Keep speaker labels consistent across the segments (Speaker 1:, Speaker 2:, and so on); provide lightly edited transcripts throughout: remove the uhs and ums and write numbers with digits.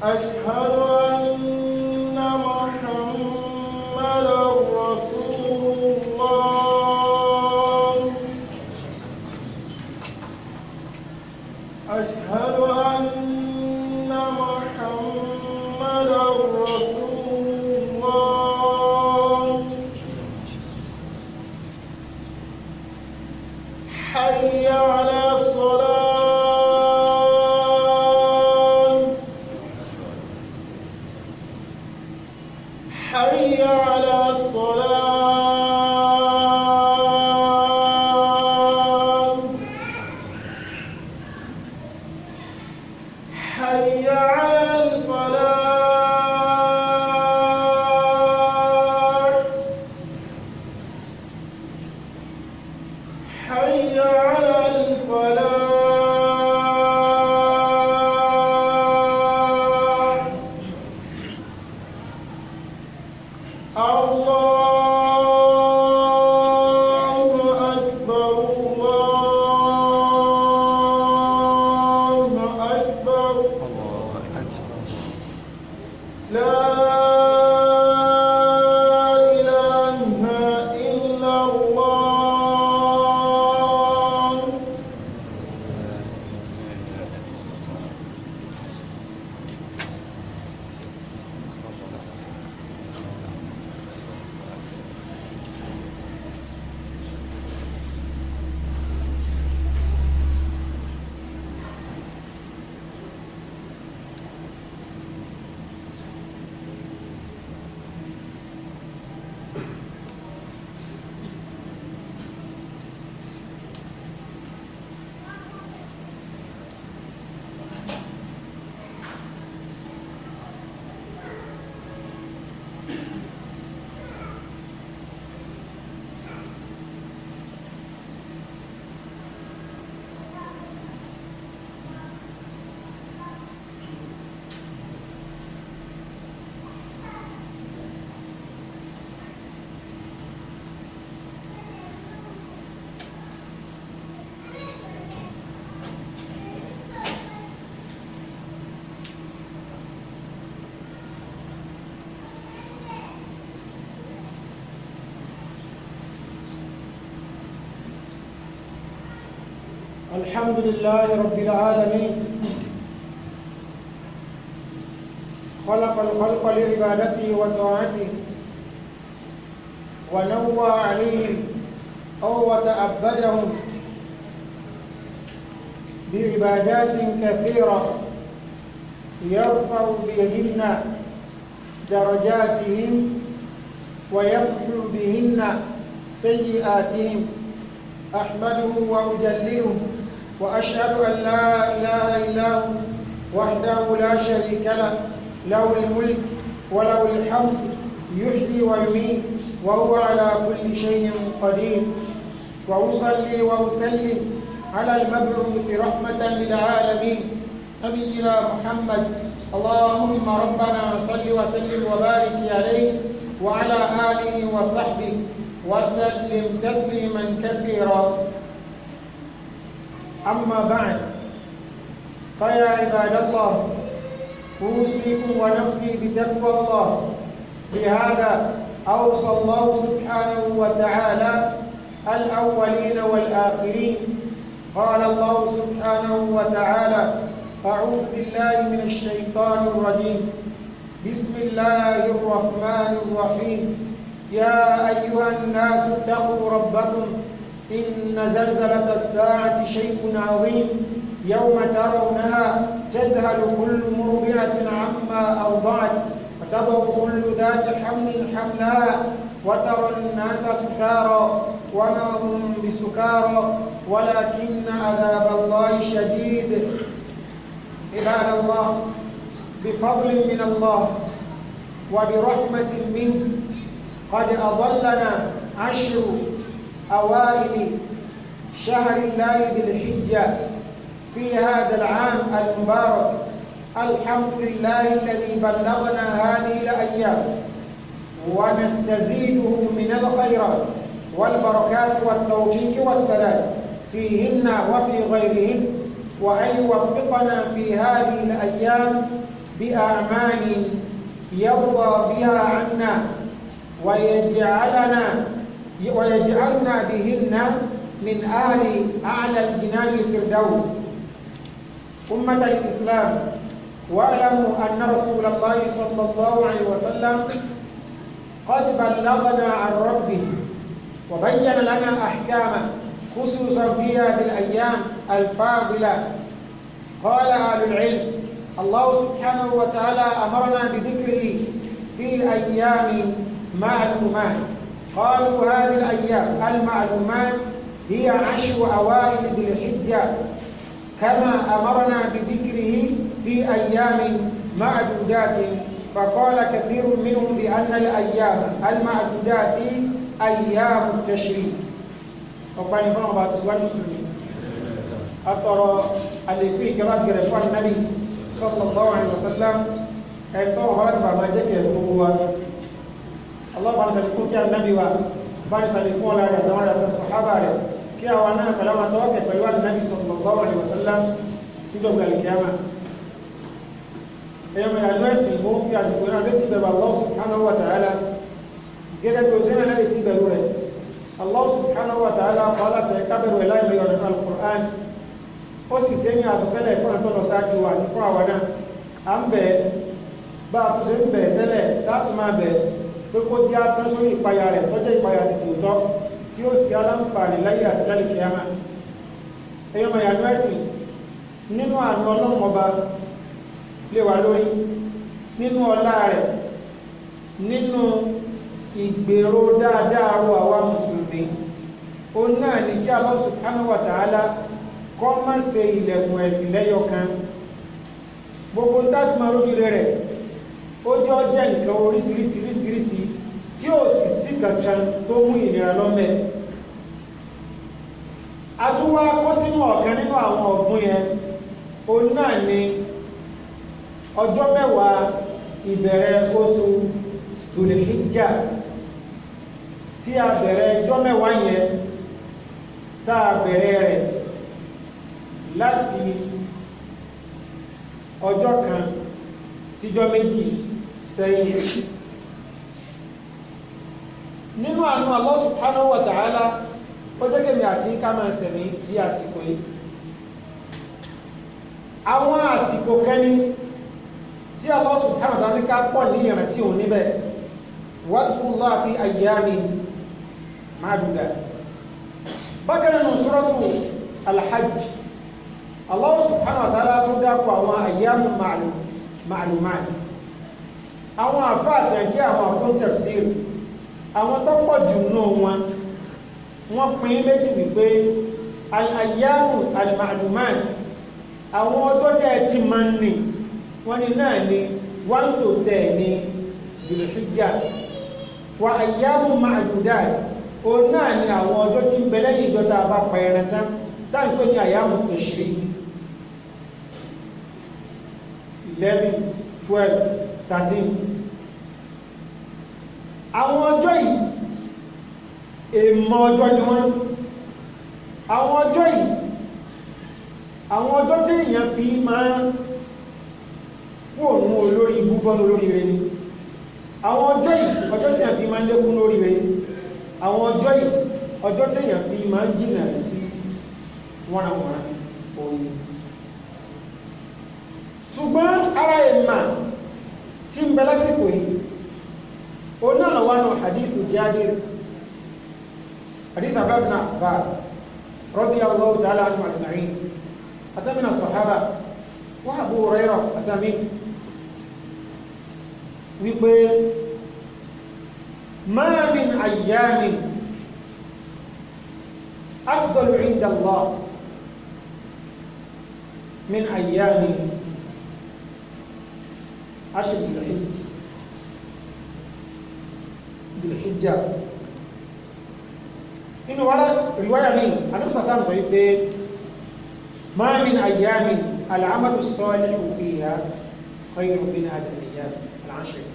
Speaker 1: أشهد أن محمدا رسول الله. أشهد أن محمدا رسول الله. حي على الصلاة. حي على الصلاة. حي على الفلاح. حي على الفلاح. الله أكبر الله أكبر. لا إله إلا الله. الحمد لله رب العالمين، خلق الخلق لعبادته وطاعته، ونوى عليهم أو وتعبدهم بعبادات كثيرة يرفع بهن درجاتهم ويمحو بهن سيئاتهم. أحمده وأجلله وأشهد أن لا إله إلا هو وحده لا شريك له، له الملك وله الحمد، يحيي ويميت وهو على كل شيء قدير. وأصلي وأسلم على المبعوث رحمة للعالمين نبينا محمد. اللهم ربنا صل وسلم وبارك عليه وعلى آله وصحبه وسلم تسليما كثيرا. أما بعد، فيا عباد الله، أوصيكم ونفسي بتقوى الله. بهذا أوصى الله سبحانه وتعالى الأولين والآخرين. قال الله سبحانه وتعالى: أعوذ بالله من الشيطان الرجيم، بسم الله الرحمن الرحيم. يا أيها الناس اتقوا ربكم إن زلزلة الساعة شيء عظيم، يوم ترونها تذهل كل مرضعة عما أرضعت وتضع كل ذات حمل حملها وترى الناس سكارى وما هم بسكارى ولكن عذاب الله شديد. عباد الله، بفضل من الله وبرحمة منه قد أضلنا 10 أوائل شهر الله ذي الحجة في هذا العام المبارك. الحمد لله الذي بلغنا هذه الأيام، ونستزيده من الخيرات والبركات والتوفيق والسداد فيهن وفي غيرهن، وأن يوفقنا في هذه الأيام بأعمال يرضى بها عنا ويجعلنا بهن من أعلى الجنان الفردوس. أمة الإسلام، واعلموا أن رسول الله صلى الله عليه وسلم قد بلغنا عن ربه وبين لنا أحكامه، خصوصا في هذه الأيام الفاضلة. قال أهل العلم: الله سبحانه وتعالى أمرنا بذكره في أيام معلومات. قالوا هذه الأيام المعلومات هي 10 أوائل ذي الحجة، كما أمرنا بذكره في أيام معدودات. فقال كثير منهم بأن الأيام المعدودات أيام التشريق. وقال فرما بعض سؤال المسلمين أترى اللي كرات جرفان النبي صلى الله عليه وسلم أيضا مرات ما جاء هو الله بارك لكم كي النبي وبارك لكم على جماعة الصحابة كي أوانا كلام توقع بيوان النبي صلى الله عليه وسلم يدوم القيامة. أيام الناس يقوم في أسبوعنا التي باب الله سبحانه وتعالى جد جوزنا التي بروره الله سبحانه وتعالى قال سيكبر إلى مليون القرآن ó sì ṣe ní àsọtẹ́lẹ̀ fún àtọ́ lọ sáájú àti fún àwọn náà a ń bẹ̀ bá a tó ṣe ń bẹ̀ tẹ́lẹ̀ láti máa bẹ̀ pé kó jẹ́ atán sórí ìpayà rẹ̀ tọ́jẹ́ ìpayà ti tòótọ́ tí ó sì aláǹfààní láyé àti lálẹ́ kíyámà. ẹ̀yọ́ mọ̀ ìyànú ẹ̀sìn nínú àánú ọlọ́run ọba lè wà lórí, nínú ọlá rẹ̀, nínú ìgbèrò dáadáa ro àwa mùsùlùmí, ó náà ní kí Allah subhanahu wa ta'ala kọ́ má ṣe ilẹ̀kùn ẹ̀sìn lẹ́yọ kan. Gbogbo dájúmọ̀ lójúlé rẹ̀ ó jẹ́ nǹkan oríṣiríṣiríṣiríṣi tí ó sì sí kankan tó mú ìnira lọ́mẹ́. A tún wá kó sínú ọ̀kan nínú àwọn ọ̀gbun yẹn, ó náà ni ọjọ́ mẹ́wàá ìbẹ̀rẹ̀ oṣù Dhul-Hijjah tí a bẹ̀rẹ̀ ọjọ́ mẹ́wàá yẹn tá a bẹ̀rẹ̀ rẹ̀ láti ọjọ́ kan síjọ́ méjì sẹ́yìn. Nínú àánú Allah subhanahu wa ta'ala ó jẹ́ kèmí àti ká máa sẹ̀mí bí àsìkò yìí. Àwọn àsìkò kẹ́ni tí Allah subhanahu wa ta'ala ní ká pọ̀ ní ìrántí òun níbẹ̀, wadhkurullaha fi ayyamin ma'dudat. Bákan náà suratu al-Hajj, Allah subhanahu wa ta'ala tó dákọ̀ àwọn ayyamu ma'lumat. Àwọn àfáàtì àjẹ́ àwọn àfún tafsir, àwọn tó pọ̀ jù náà wọ́n pín méjì wípé al-ayyamu al-ma'lumat, àwọn ọjọ́ jẹ́ ti máa ń ní wọ́n ní náà ni 1 to 10 ní Dhul-Hijjah, wa ayyamu ma'dudat o náà ni àwọn ọjọ́ tí ń bẹ lẹ́yìn ìjọta bá pa ẹran tán táà ń pè ní ayyamu tashriq 11, 12, 13. Àwọn ọjọ́ yìí èèmọ̀ ọjọ́ ni wọ́n. Àwọn ọjọ́ yìí àwọn ọjọ́ tí èèyàn fi máa wò ní olórí ibú bọ́n olórí rẹ̀ ni. Àwọn ọjọ́ yìí ọjọ́ tí èèyàn fi máa lékún lórí rẹ̀. Àwọn ọjọ́ yìí ọjọ́ tí èèyàn fi máa jìnà sí wọ́nàwọ́nà òní. Ṣùgbọ́n ara ẹ̀mà tí ń bẹ lásìkò yìí ó náà lọ wánà hadithu Jabir, hadith Abdullah ibn Abbas radiyallahu ta'ala anhu ajma'in, atamina sahaba wa Abu Hurairah atamin wípé ma min ayyamin afdalu inda Allah min ayyamin عشر Dhul-Hijjah. Inú wárá ríwáyà ní anúsà sáàmù sọ wípé ma min ayyamin al-amalu salihu fiha khayrun min al-ayyam al-ashr.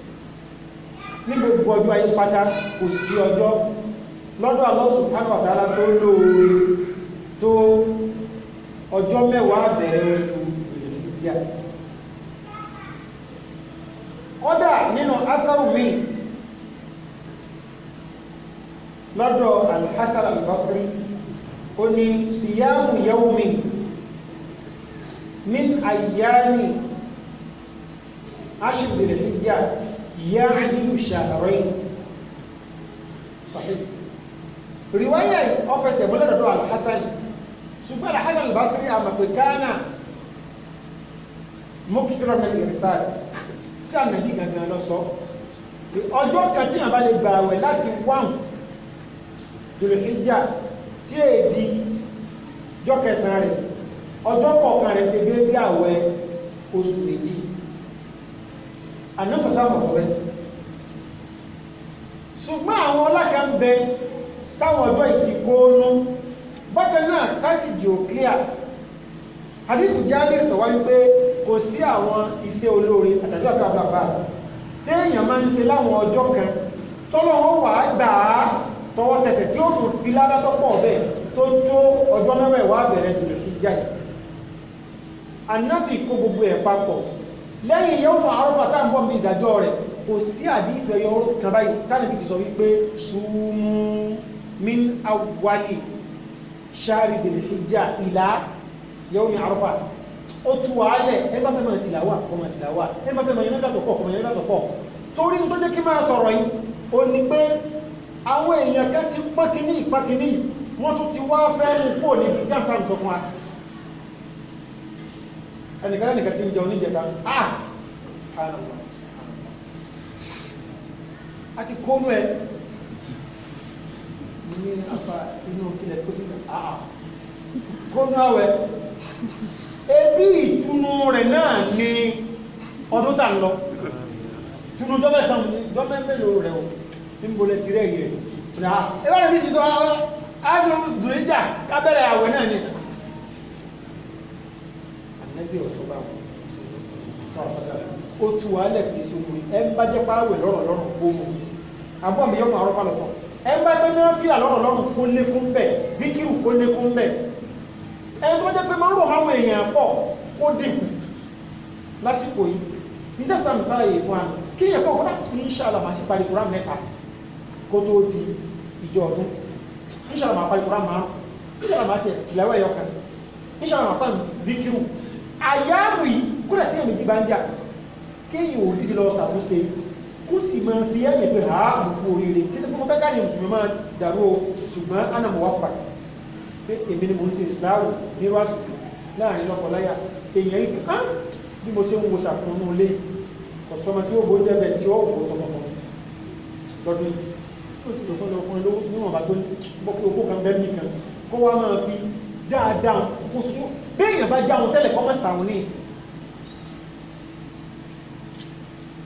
Speaker 1: Ní gbogbo ọjọ́ ayé pátá kò sí ọjọ́ lọ́dọ̀ Allah subhanahu wa ta'ala tó lóore tó ọjọ́ mẹ́wàá bẹ̀rẹ̀ oṣù Dhul-Hijjah. kọ́dà nínú atharu mi lọ́dọ̀ al-Hasan al-Basri ó ní siyamu yawmin min ayyami ashr dhil-hijja ya'dilu shahrayn sahih riwaya ọfẹsẹ̀ mọ́lẹ̀ lọ́dọ̀ al-Hasan ṣùgbọ́n al-Hasan al-Basri àmàpẹ̀ kánà mọ́kìtìrọ̀ náà ìrìsáàdì sí ànàbí gangan lọ sọ ọjọ́ kan tí àbá lè gbà àwẹ̀ láti wọ́n Dhul-Hijjah tí è di jọ́ kẹsàn rẹ̀ ọjọ́ kọ̀ọ̀kan rẹ̀ ṣe déédé àwẹ̀ oṣù méjì ànáfàsámọ̀ sọ rẹ̀ ṣùgbọ́n àwọn ọlákà ń bẹ táwọn ọjọ́ ìtì kóónú bákan náà kásìdì ò clear hadith Jabir tó wáyé pé kò sí àwọn iṣẹ́ olóore àtàjọ́ àkàbà báàsì téèyàn máa ń ṣe láwọn ọjọ́ kan tọ́lọ́ wọn wà á gbà á tọwọ́ tẹsẹ̀ tí ó tún fi ládátọ́ pọ̀ bẹ́ẹ̀ tó tó ọjọ́ mẹ́wàá bẹ̀rẹ̀ Dhul-Hijjah Ànábì kó gbogbo ẹ̀ papọ̀ lẹ́yìn Yawm Arafah tá à ń bọ̀ bí ìdájọ́ rẹ̀ kò sí àdífẹ́ yọ kan báyìí tánàbí ti sọ wípé sumu min awwali shahri Dhul-Hijjah ila Yawm Arafah ó tú wàálẹ̀ ẹgbà fẹ́ máa tìlàwà ọmọ tìlàwà ẹgbà fẹ́ máa yẹn látọ̀ pọ̀ ọmọ yẹn látọ̀ pọ̀ torí tó jẹ́ kí máa sọ̀rọ̀ yìí ó ní pé àwọn èèyàn kẹ́ ti pákiní wọ́n tún ti wá fẹ́ mú kó ní ìjà sáàmù sọ fún wa ẹnìkan ti ń jẹun ní ìjẹta àti kónú ẹ ní apá inú kílẹ̀ kó sí kónú àwẹ̀ ebi ìtúnú rẹ̀ náà ní ọdún tà ń lọ túnú jọ́mẹ́mẹ́lò rẹ̀ o ní mbọlẹ̀ ti rẹ̀ rẹ̀ ẹwà rẹ̀ bí ti sọ ájò Dhul-Hijjah kábẹ̀rẹ̀ àwẹ̀ náà ní ànẹ́bí ọ̀sọ́bà ó tú wàálẹ̀ pèsè sí ogun ẹ ń bá jẹ́ páwẹ̀ lọ́rọ̀ gbóòmù àbọ̀ mi Yawm Arafah lọ́tọ̀ ẹ ń bá gbé náà fílà lọ́rọ̀ kó lékún bẹ̀ díkìrù kó lékún bẹ̀ ẹni tó jẹ́ pé máa ń rò máwọn èèyàn pọ̀ kó dínkù lásìkò yìí níjẹ́ sàmìsára yìí fún àmì kí èèyàn kọ́ kọ́dá inshallah máa sí parí Kùránì mẹ́ta kó tó di ìjọ ọdún inshallah máa parí Kùránì márùn inshallah máa tiẹ̀ tìlẹ́wọ̀ ẹ̀yọ kan inshallah máa pàmì díkìrù àyàmù yìí kúrẹ̀ tí èmi jí bá ń jà kéèyàn ò dídí lọ sàmúse kó sì máa fi ẹ̀mí pé ha àbùkù oríire kí sẹ́kọ́ fẹ́ káàní mùsùlùmí máa dàrú o ṣùgbọ́n ana muwaffa pé èmi ni mo ń ṣe ìsìláàrù nírú àsìkò láàrin lọ́kọláya èèyàn rí pé á bí mo ṣe ń wo sàkúnnú ilé ọ̀sọ́mọ tí ó bó jẹ́ bẹ̀ tí ó wò sọmọ kan lọ́dún yìí ó sì lọ́kọ́ lọ fún olówó níwọ̀nba tó bọ́kú okó kan bẹ́ẹ̀ nìkan kó wá máa fi dáadáa kó sójú bí èèyàn bá já wọn tẹ́lẹ̀ kọ́ mọ́ sàwọn ní ìsìn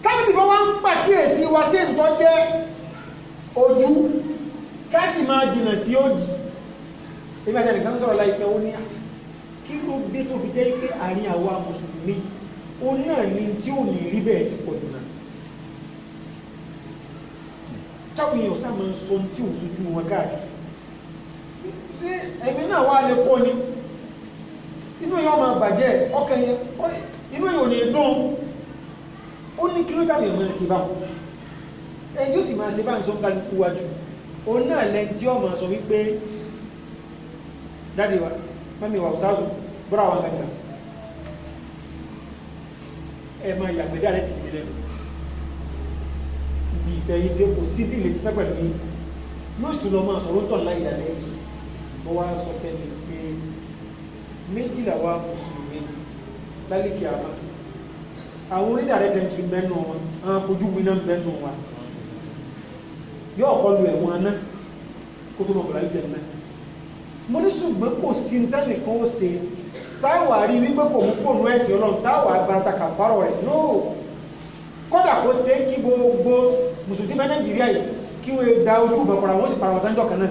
Speaker 1: kábìtì bọ́ wá ń pàkíyèsí wa sí nǹkan jẹ́ ojú kásì máa jìnà sí òdì ìgbà tẹ́lẹ̀ kan sọ̀rọ̀ láìpẹ́ ó ní kí ló dé tó fi jẹ́ pé àárín àwa mùsùlùmí ó náà ní tí ò ní rí bẹ́ẹ̀ ti pọ̀ jù náà táwọn èèyàn sá máa ń sọ tí ò sojú wọn káàkiri sí ẹ̀mí náà wá lè kọ́ ni inú yóò máa bàjẹ́ ọkàn yẹn inú yóò ní dùn ó ní kí ló dábìí ọmọ ẹ̀sìn bá ẹjọ́ sì máa ṣe bá ń sọ ń kálukú wájú òun náà lẹ́ni tí ọmọ sọ wípé dáàdi wa mami wa ọ̀sáàzù bọ́ra wa gàgà ẹ máa yàgbẹ́ dáadé ti sí lẹ́nu ibi ìfẹ́ yìí dé kò sí tí lè sí pẹ́ pẹ̀lú yìí yóò sì lọ máa sọ̀rọ̀ tọ̀ láì dálẹ́ yìí mo wá sọ fẹ́mi pé méjìlá wa mùsùlùmí lálẹ́kì àmà àwọn onídàrẹ́ tẹ́ntì bẹ́nu wọn àwọn fojú winá bẹ́nu wa yóò kọlu ẹ̀wọ̀n aná kó tó mọ̀kànlá ìjẹ̀ náà mo ní ṣùgbọ́n kò sí tẹ́nìkan ó ṣe táwà rí wípé kò mú kò nú ẹ̀sìn ọlọ́run táwà agbára kàfárọ̀ rẹ̀ nóò kódà kó ṣe kí gbogbo mùsùlùmí bẹ́ Nàìjíríà yìí kí wọ́n da ojú ìbọn kọ̀ra wọ́n sì para wọn tánjọ́ kan náà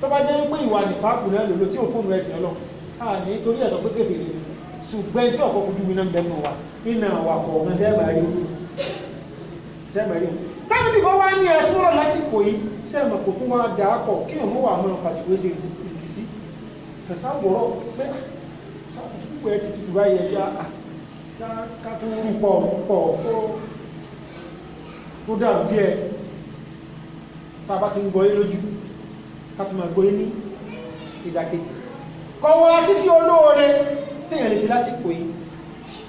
Speaker 1: tó bá jẹ́ pé ìwà nìfàkù náà lòlò tí ò kó nú ẹ̀sìn ọlọ́run a ní torí ẹ̀sọ́ pé kéfèrè ṣùgbọ́n tí ọ̀pọ̀ fojú winá bẹ́nu wa iná wà kọ̀ọ̀kan tẹ́ẹ̀bàrí táwọn ìbí wọ́n wá ní ẹ̀sùn ọ̀rọ̀ lásìkò yìí sẹ́ẹ̀mọ̀ kò tún wá dáàkọ̀ kí ọmọ wà mọ́ fàṣìkò ṣe ìkìsí kẹsàbọ̀rọ̀ pé sáàpùpù ẹ̀ ti tutù báyìí ẹ̀yà kátó rú pọ̀ tó dàrú díẹ̀ tàbá ti ń gbọ́ yé lójú kátùmọ̀ gbọ́ yé ní ìdàkejì kọwọ́ sísí olóore tíyàn lè sí lásìkò yìí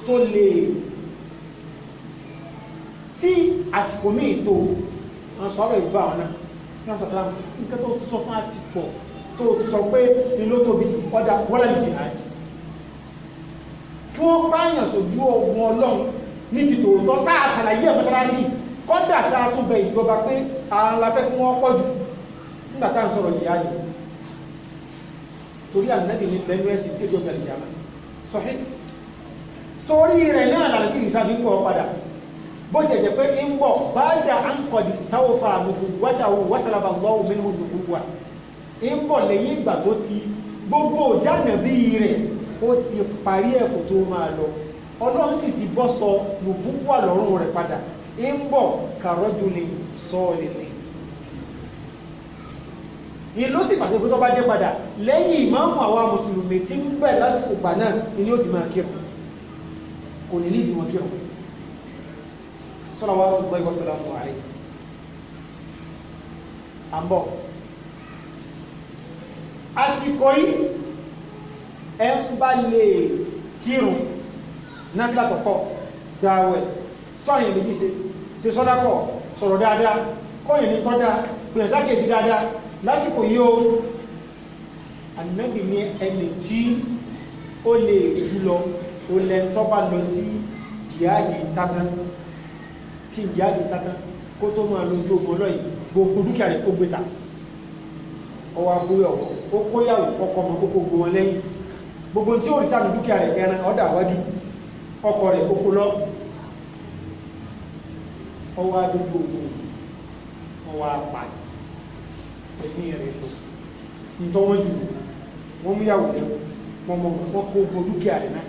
Speaker 1: tó lè tí àsìkò míì tó wọ́n sọ ọ̀rọ̀ ìgbà ọ̀nà náà sàsàrà nǹkan tó sọ fún àti pọ̀ tó sọ pé ní ló tóbi ọ̀dà wọ́lá ní jihad kí wọ́n pààyàn sójú ogun ọlọ́run ní ti tòótọ́ tá a ṣàlàyé ẹ̀ mọ́sálásí kọ́dà tá a tún bẹ ìjọba pé àwọn lafẹ́ kí wọ́n pọ̀ jù nígbà tá à ń sọ̀rọ̀ jihad torí ànábì ní pẹ̀lú ẹ̀sìn tí ó jọ bẹ̀rẹ̀ yàmá sọ̀hí torí rẹ̀ náà lànàbí ìsáfi ń bọ̀ padà bó jẹ́ jẹ́ pé ń bọ̀ bá dà á ń kọ̀dì stáwọ́fà nùkú wájàwó wásàlábà lọ́wọ́ mínú nùkú wà ń bọ̀ lẹ́yìn ìgbà tó ti gbogbo jánàbí rẹ̀ ó ti parí ẹ̀kọ́ tó máa lọ ọlọ́run sì ti bọ́ sọ nùkú wà lọ́rùn rẹ̀ padà ń bọ̀ kàrọ́jú lè sọ lè ìlú sì pàdé fún tó bá dé padà lẹ́yìn ìmáàmù àwa mùsùlùmí tí ń bẹ̀ lásìkò gbà náà ni ó ti máa kírun kò ní lídìí wọn kírun salawatullahi wa salamu alayhi àmbọ̀ àsìkò yìí ẹ ń bá lè kírun náà kí látọ̀kọ́ dáwẹ̀ tó àyè méjì ṣe sọ́dákọ̀ sọ̀rọ̀ dáadáa kọ́yìn ní tọ́dá gbìyànsákèsí dáadáa lásìkò yíó Ànábì ní ẹni tí ó lè jùlọ ó lẹ tó bá lọ sí jihadi tátán kí jihadi tátán kó tó máa lójú ogun lọ́yìn gbogbo dúkìá rẹ̀ ó gbéta ọwọ́ agbóyọ̀wọ́ ó kóyàwó ọkọ̀ ọmọ gbogbo ogun wọn lẹ́yìn gbogbo tí ó rí tàbí dúkìá rẹ̀ ẹran ọ̀dà wájú ọkọ̀ rẹ̀ kókó lọ ọwọ́ adójú ogun ọwọ́ apá ẹ̀mí rẹ̀ lọ nítọ́wọ́n jù wọ́n mú yàwó lẹ́wọ́ wọ́n kó gbogbo dúkìá rẹ̀ náà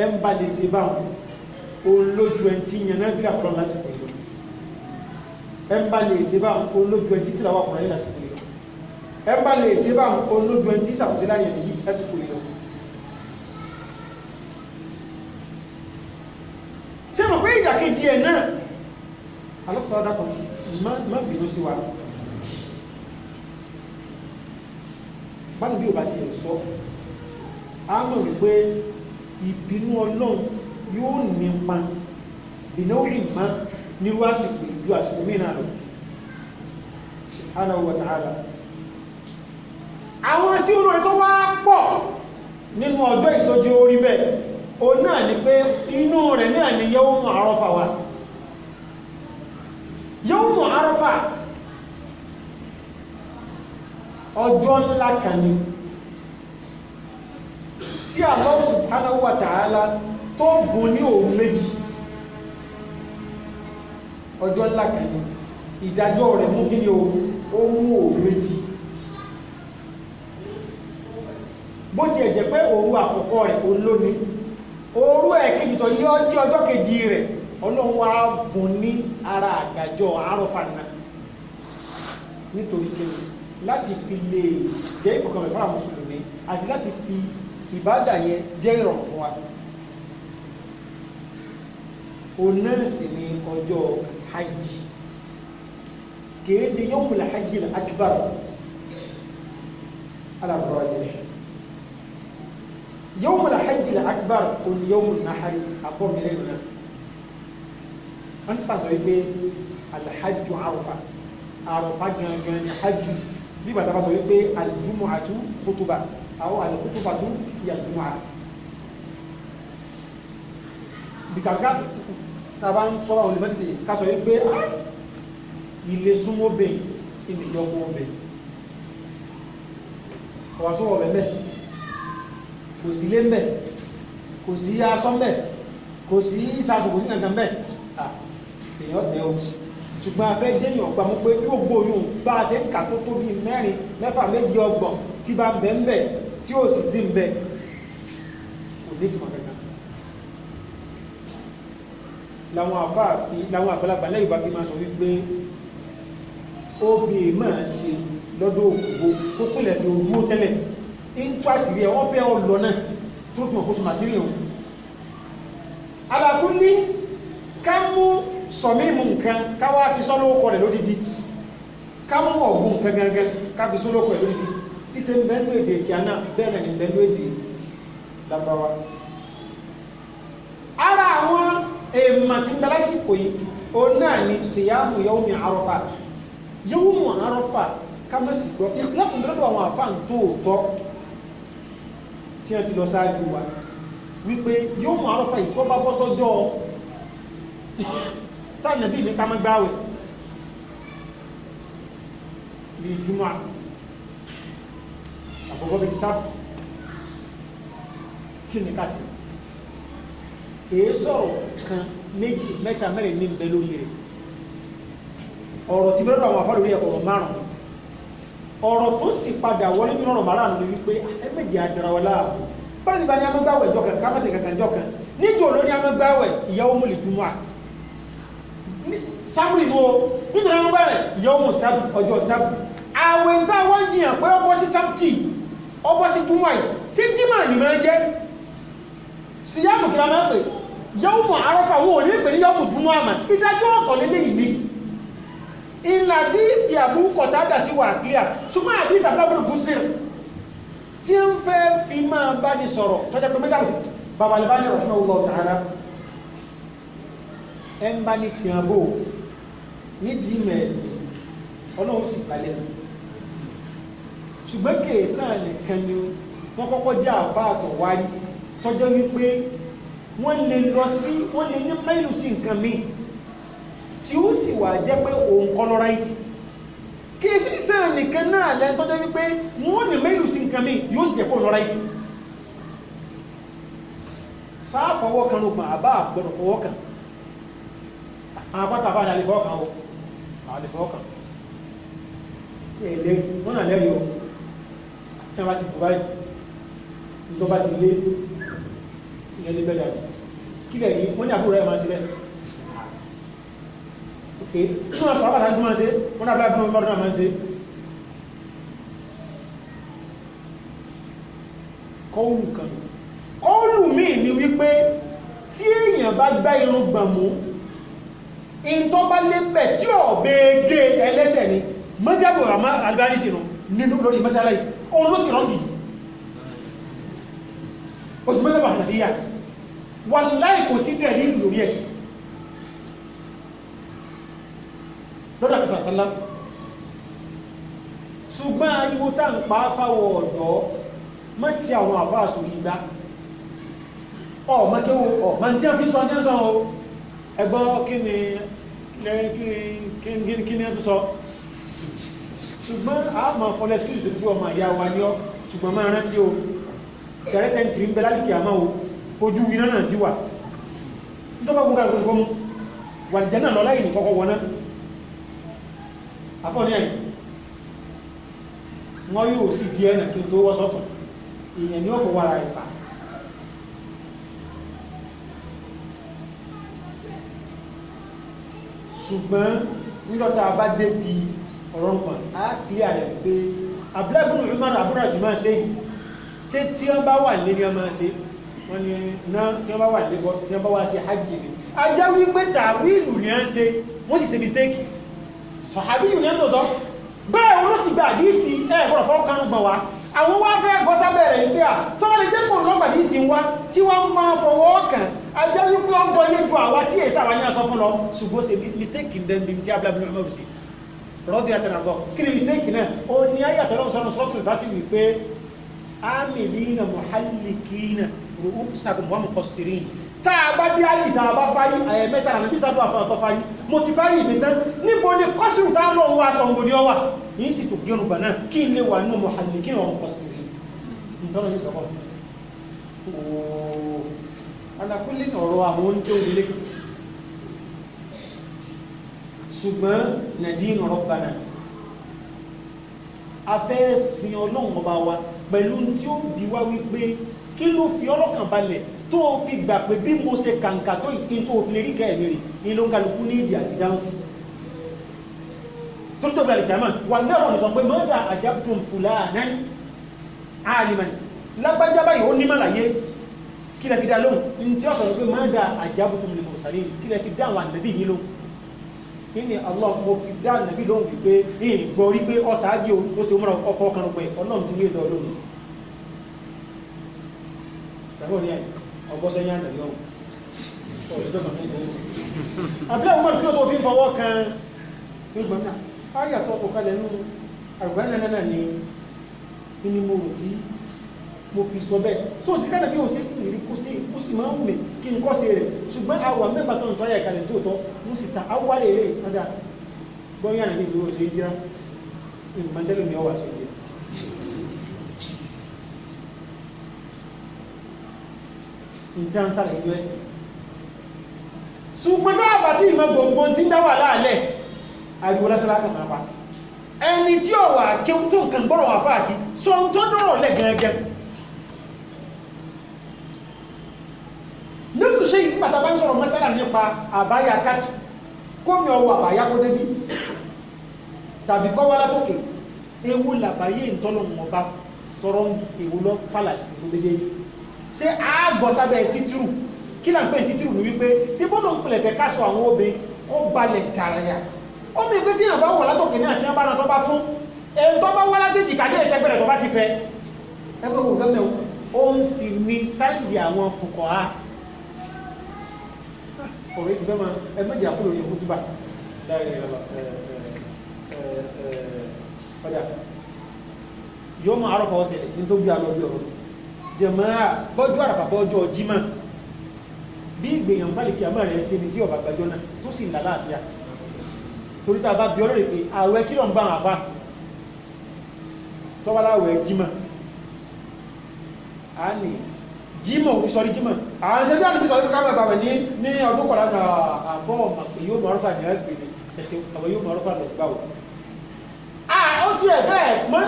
Speaker 1: ẹ ń bá lè ṣe báwọn olójú ẹ̀ tí yẹn náà fílà fọlọ́ lásìkò yìí ẹ ń bá lè ṣe báwọn olójú ẹ̀ tí tìlà wà kùnrin lásìkò yìí ẹ ń bá lè ṣe báwọn olójú ẹ̀ tí sàkóso láàrin ẹ̀ méjì lásìkò yìí ṣé mọ̀ pé ìdàkejì ẹ̀ náà alọ́sọ̀rọ̀ kan má bínú sí wa bánu bí o bá ti yẹ sọ á mọ̀ wípé ìbínú ọlọ́run yóò nípa ìnáwó ìmá nírú àsìkò ìjú àsìkò mìíràn lọ subhanahu wa ta'ala àwọn sí olóre tó wá pọ̀ nínú ọjọ́ ìtọ́jú orí bẹ́ẹ̀ o náà ni pé inú rẹ̀ náà ni yawmu Arafa wa yawmu Arafa ọjọ́ ńlá kan ni tí Allah subhanahu wa ta'ala tó gùn ní òun méjì ọjọ́ ńlá kan ni ìdájọ́ rẹ̀ mú kí ni ó mú òun méjì bó ti ẹ̀jẹ̀ pé òru àkọ́kọ́ rẹ̀ olóni òru ẹ̀kejì tó yí ọjọ́ kejì rẹ̀ Ọlọ́run wá gùn ní ara àgbàjọ Àrafà náà nítorí kéde láti fi lè jẹ́ ìfọ̀kànlẹ̀ fún àwọn mùsùlùmí àti láti fi ìbádà yẹn jẹ́ ìrọ̀rùn fún wa onẹ́sì ni ọjọ́ hajj kìí ṣe yawmul hajjil akbar ala rajih yawmul hajjil akbar òun yawmun nahari àbọ̀mílẹ̀ náà wọ́n ti sàṣọ wípé alhajju Àrafà gangan ni hajju bí bàtà bá sọ wípé aljumu'atu khutuba àwọn alkhutubatu hiya aljumu'a bí kàkà tàbá ń sọ́rọ̀ àwọn olùmọ́tìtì ká sọ wípé ilé súnmọ́ bẹ̀ ilé yọmọ bẹ̀ ọ̀wà súnmọ́ bẹ̀ mẹ́ kò sí lé mẹ́ kò sí aṣọ mẹ́ kò sí ìsàṣù kò sí nàgàn mẹ́ èèyàn tẹ́ o ṣùgbọ́n afẹ́ déyàn ọgbà mú pé yóò gbóyún bá a ṣe ń kà tó tó bí 4 mẹ́fà méjì ọgbọ̀n tí bá ń bẹ ń bẹ tí ó sì ti ń bẹ kò ní ìtumọ̀ kankan làwọn àfáàfi làwọn àgbàlagbà lẹ́yìn bá fi máa sọ wípé obìnrin máa ṣe lọ́dọ̀ òkúgbó tó pínlẹ̀ fi ojú ó tẹ́lẹ̀ ń tó àṣírí ẹ̀ wọ́n fẹ́ ọlọ náà tó túnmọ̀ kó túnmọ̀ sírí òun alákúnlí ká mú sọ̀mímù nǹkan káwá fi sọ́lọ́kọ̀ rẹ̀ lódìdí káwọn ọ̀gùn nǹkan gangan káfi sọ́lọ́kọ̀ rẹ̀ lódìdí ìṣe ń bẹ́ẹ̀ èdè tí a náà bẹ́ẹ̀ ní bẹ́ẹ̀ èdè lábáwá. ara àwọn èèmà tí ń bẹ lásìkò yìí ó náà ní síyáàmù yawmi Àrafà yawmu Àrafà kámẹ́sì gbọ́ ìkúlẹ̀fún lọ́dọ̀ àwọn àfáàn tóòtọ́ tí wọ́n ti lọ sáájú wa wípé yawmu Àrafà yìí tó bá bọ́ sọ́jọ́ tánàbí ní ká má gbáwẹ̀ bí jùmọ́ àkọ́kọ́ bí sábtì kí ni ká sí èé sọ̀rọ̀ kan méjì mẹ́ta mẹ́rin ní ìbẹ̀ lórí rẹ̀ ọ̀rọ̀ tí bẹ́rẹ̀ àwọn àfáàlórí ọ̀rọ̀ márùn-ún ọ̀rọ̀ tó sì padà wọlé nínú ọ̀rọ̀ márùn-ún ni wípé ẹ̀mẹ́jì àdárawọlá bẹ́ẹ̀ bá ní amágbáwẹ̀ ìjọ kan kámẹ́sì kankan ìjọ kan níjò ló ní amágbáwẹ̀ ìyàwó mú lè jùmọ́ sábùrì mú o nítorí amágbáwẹ̀ ìyàwó mú sábù ọjọ́ sábù àwẹ̀ ń táwọn ń jiyàn pé ọbọ̀ sí sábùtì ọbọ̀ sí jùmọ́ yìí sí jímà ní máa jẹ́ síyáàmù kí a máa pè yawmu Àrafà wọn ò ní pè ní yawmu jùmọ́ àmà ìdájọ́ ọ̀tọ̀ lélẹ́ ìní ìlà bí ìfì Abu Qatada sí wà kíyà ṣùgbọ́n àbí ìtàbílábùrù gúúsìr tí ń fẹ́ fi máa bá ní sọ̀rọ̀ tọ́jà pé mẹ́ta àti babalibani rahimahullahu ta'ala ẹ ń bá ní tìǹbù nídìí mẹ́ẹ̀sì ọlọ́run sì kalẹ̀ ṣùgbọ́n kèésàn nìkan ni wọ́n kọ́kọ́ jẹ́ àfáàtọ̀ wárí tọ́jọ́ wípé wọ́n lè lọ sí wọ́n lè ní mẹ́lù sí nǹkan míì tí ó sì wà jẹ́ pé òun kọlọ́ráìtì kèésì sàn nìkan náà lẹ́n tọ́jọ́ wípé wọ́n ní mẹ́lù sí nǹkan míì yóò sì jẹ́ pé òun lọ́ráìtì sáà fọwọ́ kan lóògùn àbá àgbọ̀dọ̀ fọwọ́ kan àwọn apáta àbá àlè fọwọ́ kan o àlè fọwọ́ kan sí ẹ̀lẹ́rìí wọ́n náà lẹ́rìí o tí wọ́n bá ti bù báyìí tó bá ti lé ìyẹn lé bẹ́ẹ̀ kí lẹ̀ ní wọ́n ní àbúrò ẹ̀ máa ṣe bẹ́ẹ̀ ok tí wọ́n sọ àbàtà tó máa ṣe wọ́n náà bláàbí mọ́rún náà máa ṣe kọ́ọ̀lù kan kọ́ọ̀lù míì ni wípé tí èèyàn bá gbá irun gbàmú in tó bá lé bẹ̀ tí ò bẹ́ẹ̀gẹ́ ẹlẹ́sẹ̀ ni mọ́jábò àmá albanisinu nínú lórí mẹ́sàlá yìí òun ló sì rọ́ngì oṣù mẹ́jọba àdàdíyà wallahi kò sí dẹ̀ ní lórí ẹ̀ lọ́dọ̀ àti sàṣálá ṣùgbọ́n ariwo tá ń pa fáwọ̀ ọ̀dọ́ mọ́tí àwọn àfáàsù ìgbà mọ́kéwò ma tí a fi sọ ní ẹ̀sán o ẹgbọ́ kí ni ẹ̀ tó sọ ṣùgbọ́n a máa fọ́lẹ̀ skills tó fi ọmọ ìyá wa ní ọ ṣùgbọ́n máa rántí o kẹrẹ́tẹ̀ tí ń bẹ lálìkì àmá o fojú iná náà sí wà nítọ́bá gúnra gbogbo mú wà ní jẹ́nà lọ láì ní kọ́kọ́ wọná afọ́ ní ẹ̀yìn wọ́n yóò sì di ẹ̀nà kí n tó wọ́ sọ́kàn èèyàn ni ó fọwọ́ ara ìfà ṣùgbọ́n nígbàtà bá dé bí ọ̀rọ̀ nǹkan á kílẹ̀ rẹ̀ pé abúlẹ́bùnú Umar àbúrò àti máa ṣe ṣe tí wọ́n bá wà lé ní ọmọ ṣe wọ́n ni náà tí wọ́n bá wà lé bọ́ tí wọ́n bá wá sí hajj ni ajá wípé tàwílù ní ọ́n ṣe wọ́n sì ṣe mistake sọ̀hábí yìí ní ẹ́ tòótọ́ bẹ́ẹ̀ wọ́n ló sì gbà àdífi ẹ̀ gbọ́dọ̀ fọ́ kánú gbọ̀n wá àwọn wá fẹ́ gọ́ sábẹ̀rẹ̀ ìgbé à tó wọ́n lè jẹ́ pò lọ́gbà àdífi wá tí wọ́n máa fọwọ́ kàn ajá wípé wọ́n gbọ́ yé ju àwa tí èsì àwa ní aṣọ fún lọ ṣùgbọ́n ṣe mistake ń dẹ́n bí tí abúlé ọmọ bìí sí rọ́dí àtẹnàbọ̀ kí ni mistake náà ó ní ayàtọ̀ lọ́wọ́ sọ́nà sọ́tún láti wí pé amilina muhallikina ru'usakum wa muqassirin tá a bá dé ayé tá a bá fárí àyẹ̀mẹ́ta àmì bísàdù àfọ̀tọ̀ fárí mo ti fárí ìbìtán níbo ni kọ́sùrù tá a lọ wá aṣọ òǹgbò ní ọwà yìí sì tó gẹrù gbà náà kí n lè wà nínú muhallikina wa muqassirin nítorí sí sọ́kọ̀ ooo alákùnlé ọ̀rọ̀ àwọn oúnjẹ òdílé ṣùgbọ́n nadinu rabbana a fẹ́ sin ọlọ́run ọba wa pẹ̀lú tí ó bí wá wípé kí ló fi ọlọ́kàn balẹ̀ tó fi gbà pé bí mo ṣe kàǹkà tó ìpín tó fi lè rí kẹ́ẹ̀mí rè ní ló ń kálukú ní ìdí àti dáhùn sí tó tó bẹ̀rẹ̀ kìámà wà lẹ́rọ̀ sọ pé mọ́dà ajabtum fulanan aliman lágbájá báyìí ó ní màláyé kí lẹ fi dá lóhùn ní tí ó sọ̀rọ̀ pé mọ́dà ajabtum lil mursalin kí lẹ fi dá àwọn ànábì yín lóhùn ní Allah mo fi dá nàbí lóhùn wípé ìgbọ́ rí pé ọ̀sáájì ó sì múra ọkọ̀ ọkàn rẹ̀ ọlọ́run ti ní èdè ọlọ́run ṣàgbọ́n ní ọgbọ́sẹ́yìn ànàbí ọ̀hún àbílẹ̀ ọmọ tí ó tó fi ń fọwọ́ kan gbígbọ́n náà ayà tó sọ kalẹ̀ nínú àrùgbá náà ní mo rò tí mo fi sọ bẹ́ẹ̀ so sí kánà bí o sí ìrí kó sí ó sì máa ń wùmí kí n kọ́ sí rẹ̀ ṣùgbọ́n àwà mẹ́fà tó ń sọ ayà ìkàlẹ̀ tó tọ́ mo sì ta awálẹ̀ rẹ̀ padà gbọ́nyà nàbí ìdúró sí jíra ìmọ̀ndẹ́lù ni ọ wà sí ìdí ìtàn sára ìlú ẹ̀sìn ṣùgbọ́n náà àbàtí ìmọ̀ gbogbo tí ń dá wà láàlẹ̀ ariwo lásánlá kan máa pa ẹni tí ó wà kí tó nǹkan gbọ́rọ̀ wà fáàkì sọ ń tó dọ́rọ̀ lẹ̀ gẹ́gẹ́ nífù ṣe yìí pàtàkì ń sọ̀rọ̀ mẹ́sàlá nípa àbáyà káàtì kó mi ọwọ́ àbáyá kó débí tàbí kọ́ wá látòkè ewu làbáyé ìtọ́lọ̀ mọ̀bá tọrọ ewu lọ fàlàtì ló méjèèjì ṣé àgbọ̀ sábẹ́ sítírù kí là ń pè sítírù ní wípé sí bọ́dọ̀ ń pèlẹ̀ tẹ́ káṣọ àwọn obìnrin kó balẹ̀ gàràyà ó mi pé tí yàn bá wọ̀ látòkè ní àti yàn bá náà tó bá fún èyí tó bá wá látèjì kàdé ẹ̀sẹ̀ pẹ̀lẹ̀ tó bá ti fẹ́ ẹgbẹ́ òun gẹ́gẹ́ ó ń sì ní sáìdì àwọn fùkọ̀ á ọ̀rẹ́ ti fẹ́ máa ẹgbẹ́jì àkúrò ní kútúbà ọjà yóò máa arọ́fà ọ̀sẹ̀ ní tó bí alọ́ bí ọ̀rọ̀ jẹ̀máà bọ́jú àràfà bọ́jọ́ jímọ̀ bí ìgbèyàn fálìkì àmọ́ rẹ̀ sí ni tí ọba gbàjọ́ náà tó sì lálàáfíà torí tá a bá bí ọlọ́rẹ̀ pé àwẹ̀ kí lọ ń bá àwọn àfá tọ́wọ́láwẹ̀ jímọ̀ a ní jímọ̀ òfin sọrí jímọ̀ àwọn ṣẹ́bí àti sọrí káwẹ̀ bàbẹ̀ ní ọdún kọ̀lá àfọ́ ọmọ yóò mọ̀ ọ́rọ́fà ní ẹgbẹ̀rẹ̀ ẹ̀sẹ̀ àwọn yóò mọ̀ ọ́rọ́fà lọ gbáwọ̀ ó ti ẹ̀ bẹ́ẹ̀ mọ́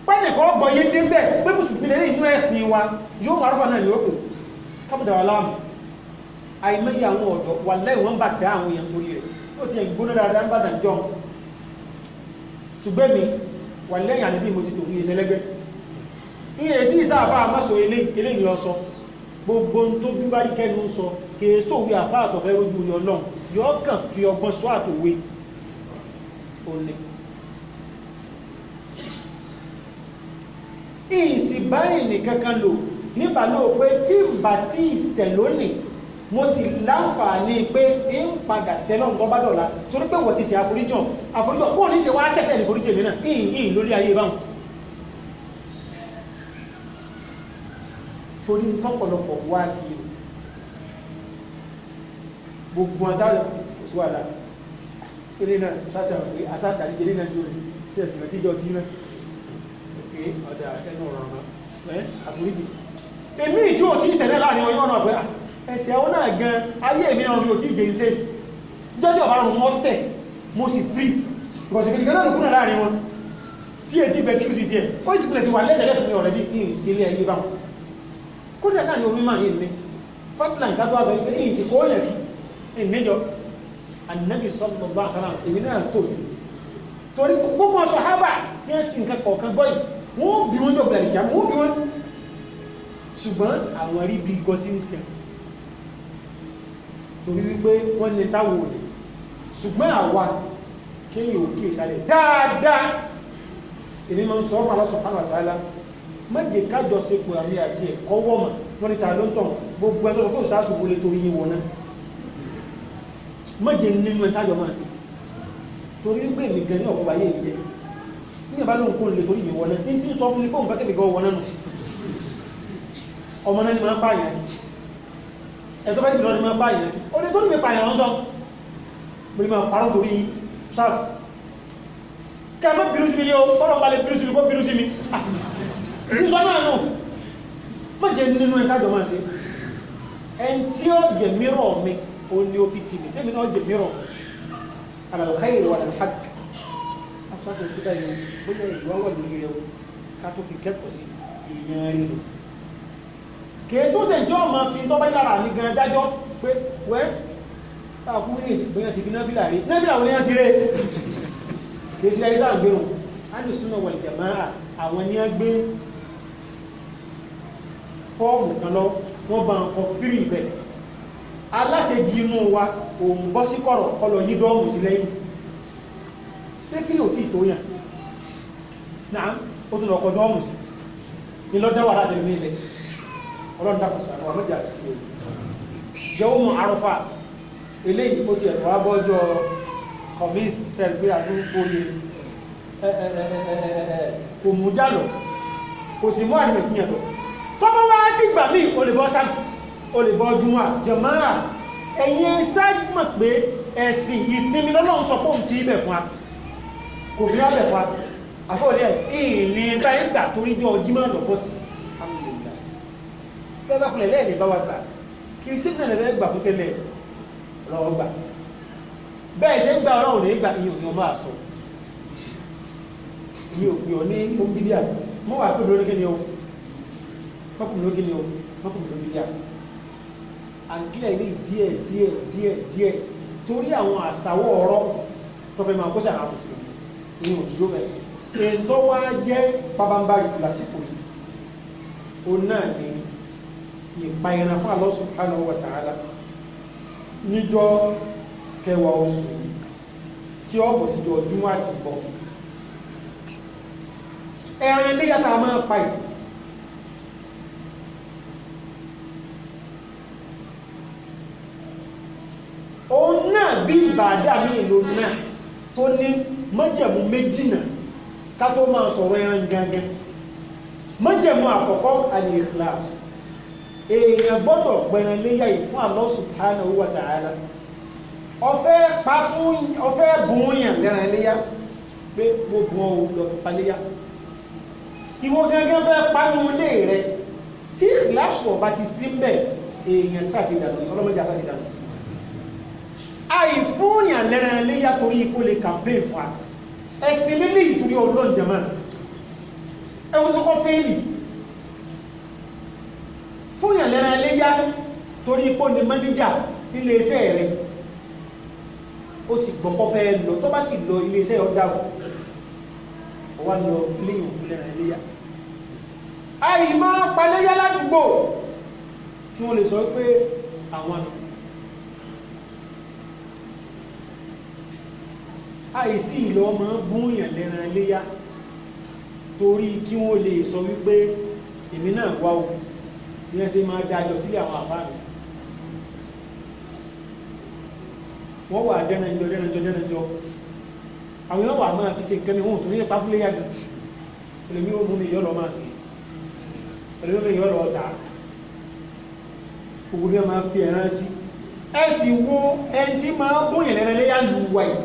Speaker 1: pẹ́nìkan gbọ́ yé dé bẹ́ẹ̀ pé mùsùlùmí lè inú ẹ̀sìn wa yóò mọ̀ ọ́rọ́fà náà ní ó pè kápẹ́dàwà láàmù àìmọye àwọn ọ̀dọ́ wà lẹ́yìn wọ́n bá dá àwọn èèyàn torí rẹ̀ ó ti ẹ̀gbóná dáadáa ń bá dàjọ́ ṣùgbẹ́ mi wà lẹ́yìn àníbí mo ti tò ní ìṣẹ́lẹ́gbẹ́ ìyẹ̀ sí ìsáàfà àmọ́sọ ilé ni ọ sọ gbogbo tó bí bá rí kẹ́nu ń sọ kèèso wí àfá àtọ̀fẹ́ rójú ní ọlọ́run yóò kàn fi ọgbọ́n sọ àtòwé òní ìsì báyìí nìkankan lò nígbà lóò pé tí ń bá tí ìṣẹ̀ lónìí mo sì láǹfààní pé ń padà sẹ́lọ̀ ń bá dọ̀la torí pé wọ́n ti ṣe àforíjàn kó ní ṣe wá sẹ́fẹ̀ ní foríjì mìíràn ìyìn lórí ayé báhùn torí tọ́pọ̀lọpọ̀ wá kí gbogbo àtàrà òṣùwàdà ilé náà sáṣà pé àsátàrí ilé náà jórí sí ẹ̀sìn àti ìjọ tí náà òkè ọ̀dà ẹnu ọ̀rọ̀ àforíjì èmi ìjú ò tí ìṣẹ̀lẹ̀ láàrin ọyọ́ náà pé ẹsẹ̀ ọ náà gan ayé mi ọ̀rọ̀ ò tí ìgbé iṣẹ́ jọ́jọ́ ọ̀bára wọn sẹ̀ mo sì frí gọ̀ọ̀sẹ̀kẹ̀lẹ̀ náà lókúnà láàrin wọn tí ètí ìgbẹ̀ sí ìsìtì ẹ̀ ó sì pìlẹ̀ ti wà lẹ́tẹ̀lẹ́ fún mi ọ̀rẹ́dí ní ìsílẹ̀ ayé báwọn kódà náà ni omi máa ní ilé fatland tàbí wáṣọ ìgbé ìsì kó yẹ̀ kí ìníjọ Ànábì sallallahu alaihi wasallam èmi náà tó torí gbogbo sàhábà tí ẹ sì nǹkan kọ̀ọ̀kan gbọ́ yìí wọ́n bí wọ́n jọ bẹ̀rẹ̀ kí wọ́n bí wọ́n ṣùgbọ́n àwọn rí bí gọ́sí ní tiẹ̀ torí wípé wọ́n ní táwọn òní ṣùgbọ́n àwa kéyìn òkè ìsàlẹ̀ dáadáa èmi máa ń sọ ọ́pàá Allah subhanahu wa ta'ala mẹ́jẹ kájọ sí pé àmì àti ẹ̀kọ́ wọ́mà wọ́n ní tàà ló ń tàn gbogbo ẹgbẹ́ tó sáà ṣùgbọ́n lè torí yíwọ náà mẹ́jẹ nínú ẹ̀tájọ máa sí torí wípé èmi gan ní ọ̀pọ̀ ayé ìjẹ́ ní ẹ̀bá ló ń kó lè torí yíwọ náà ní tí ń sọ fún ní kóhùn fẹ́kẹ́ gan wọn náà ọmọ náà ni máa ń pààyàn ẹ̀tọ́ bá jùlọ ni máa ń pààyàn ó lè torí mi pààyàn wọn sọ mo ní máa parọ́ torí sars kí a má bínú sí mi ní o fọ́nà bá lè bínú sí mi kó bínú sí mi ìsọ náà nù má jẹ nínú ẹ̀kájọ máa ṣe ẹn tí ó jẹ mìíràn mi ó ní ó fi tì mí tẹ́mi náà jẹ mìíràn ala al-khayr wa al-haqq àfúsáṣẹ́ síta yìí bóyá ìwáwọ̀ lórí rẹ̀ ká tó fi kẹ́kọ̀ọ́ sí ìyẹn rí lò kèé tó sẹ̀ tí ó máa fi tọ́ bá yára ní gan dájọ́ pé wẹ́ táàkú ní ìsìnkú ti fi náfìlà rí náfìlà wọn ni wọ́n ti rẹ̀ kèé sí ayé sáà gbérùn Ahlus-Sunnah wal Jamā'ah àwọn ní a gbé fọ́ọ̀mù kan lọ wọ́n bá ọkọ̀ fírí ibẹ̀ aláṣẹ di inú wa òun bọ́ sí kọ̀rọ̀ kọlọ̀ yí dọ́ọ̀mù sí lẹ́yìn
Speaker 2: ṣé fílì ò tí ì tó yàn náà ó tún lọ kọjú ọmọ sí ní lọ́dá wà láti ní ilẹ̀ ọlọ́run dàpọ̀ sí àwọn ọmọdé àṣìṣe jẹ́wọ́ mọ̀ àrọ́fà eléyìí ó ti ẹ̀tọ́ abọ́jọ́ kọ̀míìsì sẹ́rì pé àtúnkò yẹ kò mú jálọ kò sì mú àdìmẹ̀ kíyàn lọ tọ́mọ́ wá dìgbà míì o lè bọ́ sáàtì o lè bọ́ jùmọ̀ jàmáà ẹ̀yin sáàmọ̀ pé ẹ̀sìn ìsinmi lọ́lọ́run sọ fóun fi ibẹ̀ fún wa kò fi lábẹ̀ fún wa àfọwọ́lẹ́ ìní báyìí gbà torí jọ jímọ̀ lọ́pọ̀ sí tẹ́lẹ̀kùnlẹ̀ lẹ́ẹ̀lẹ́ bá wa gbà kì í sí ìpínlẹ̀ gbà fún tẹ́lẹ̀ lọ́wọ́ gbà bẹ́ẹ̀ ṣe ń gba ọlọ́run ní ìgbà ìyẹn òní ọmọ àṣọ ìyẹn òpin ọ ní ombidia mọ́ wà pé lórí kíni o mọ́kùnrin lórí kíni o mọ́kùnrin lórí bídíà àǹkílẹ̀ ilé díẹ̀ torí àwọn àṣàwọ̀ ọ̀rọ̀ tó fẹ́ máa kó sí àwọn mùsùlùmí ìyẹn òdúró bẹ́ẹ̀ ètò wá jẹ́ pabambarì lásìkò yìí ó náà ní ìpayẹ̀nà fún Allah subhanahu wa ta'ala níjọ́ kẹwàá oṣù tí ó bọ̀ síjọ́ Jímọ̀ àti bọ̀ ẹran ilé yàtà máa pa ì òun náà bí ìbàdà ní ìlú náà tó ní májẹ̀mú méjì náà ká tó máa sọ̀rọ̀ ẹran gangan májẹ̀mú àkọ́kọ́ al-ikhlas èèyàn gbọ́dọ̀ pẹ̀rẹ̀ léyà yìí fún Allah subhanahu wa ta'ala ọfẹ́ bùnyàn lẹ́ran léyà pé gbogbo ọ̀hún lọ paléyà ìwọ gẹ́gẹ́ fẹ́ pánú lé rẹ tí ìkìláṣù ọba ti sí mbẹ̀ èèyàn sàṣìdànù ọlọ́mọdé sàṣìdànù àìfúnyàn lẹ́ran léyà torí ikú lè campaign fún wa ẹ̀sìn lílé ìtorí ọlọ́njẹ̀mọ́ ẹwọ́n tó kọ́ fẹ́ẹ̀lì fúnyàn lẹ́ran léyà torí ikú ní mẹ́nìjà nílé iṣẹ́ rẹ̀ ó sì gbọ́nkọ́ fẹ́ lọ tó bá sì lọ ilé iṣẹ́ ọ̀dàbọ̀ ọwá lọ fílíyìn fún lẹ́ran léyà àìmọ́ paléyà ládùúgbò kí wọ́n lè sọ pé àwọn àìsí ìlọ ọmọ búnyàn lẹ́ran léyà torí kí wọ́n lè sọ wípé èmi náà wá o ní ẹsẹ̀ máa dájọ́ sílé àwọn àbá mi wọ́n wà dẹ́nàjọ́ àwọn yóò wà máa fi ṣe nǹkan mìíràn tó ní ipa fúnlé yàgbé ẹlòmí ó mú mi yọ́ lọ máa sí ẹlòmí yọ́ lọ ọ̀tá gbogbo bí wọ́n máa fi ẹ̀rán sí ẹ sì wo ẹni tí máa bóyàn lẹ́ran léyà lù wáyé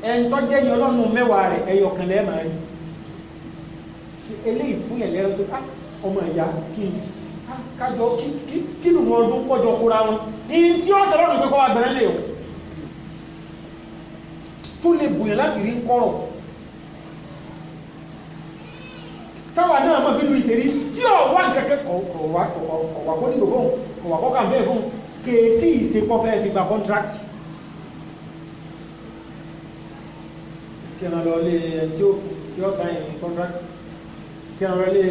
Speaker 2: ẹn tó jẹ́ ní ọlọ́run mẹ́wàá rẹ̀ ẹyọkàn lẹ́ẹ̀ máa rí eléyìí fún ẹ̀lẹ́rọ tó ọmọ ìyá kí n sì kájọ kí nù ọdún pọ́jọ kóra wọn ní tí ó tẹ́lọ́rùn pé kọ́ wà bẹ̀rẹ̀ lè o tó lè bùyàn láti rí kọ́rọ̀ táwà náà mọ̀ bílú ìṣèrí tí ó wà kẹ́kẹ́ kọ̀wà kó nígbò fún kọ̀wà kọ́kà bẹ́ẹ̀ fún kèésì ìṣepọ́fẹ́ fi gba contract kí ẹ̀nà lọ lé tí ó sáyìn contract kí ẹ̀nà lọ lé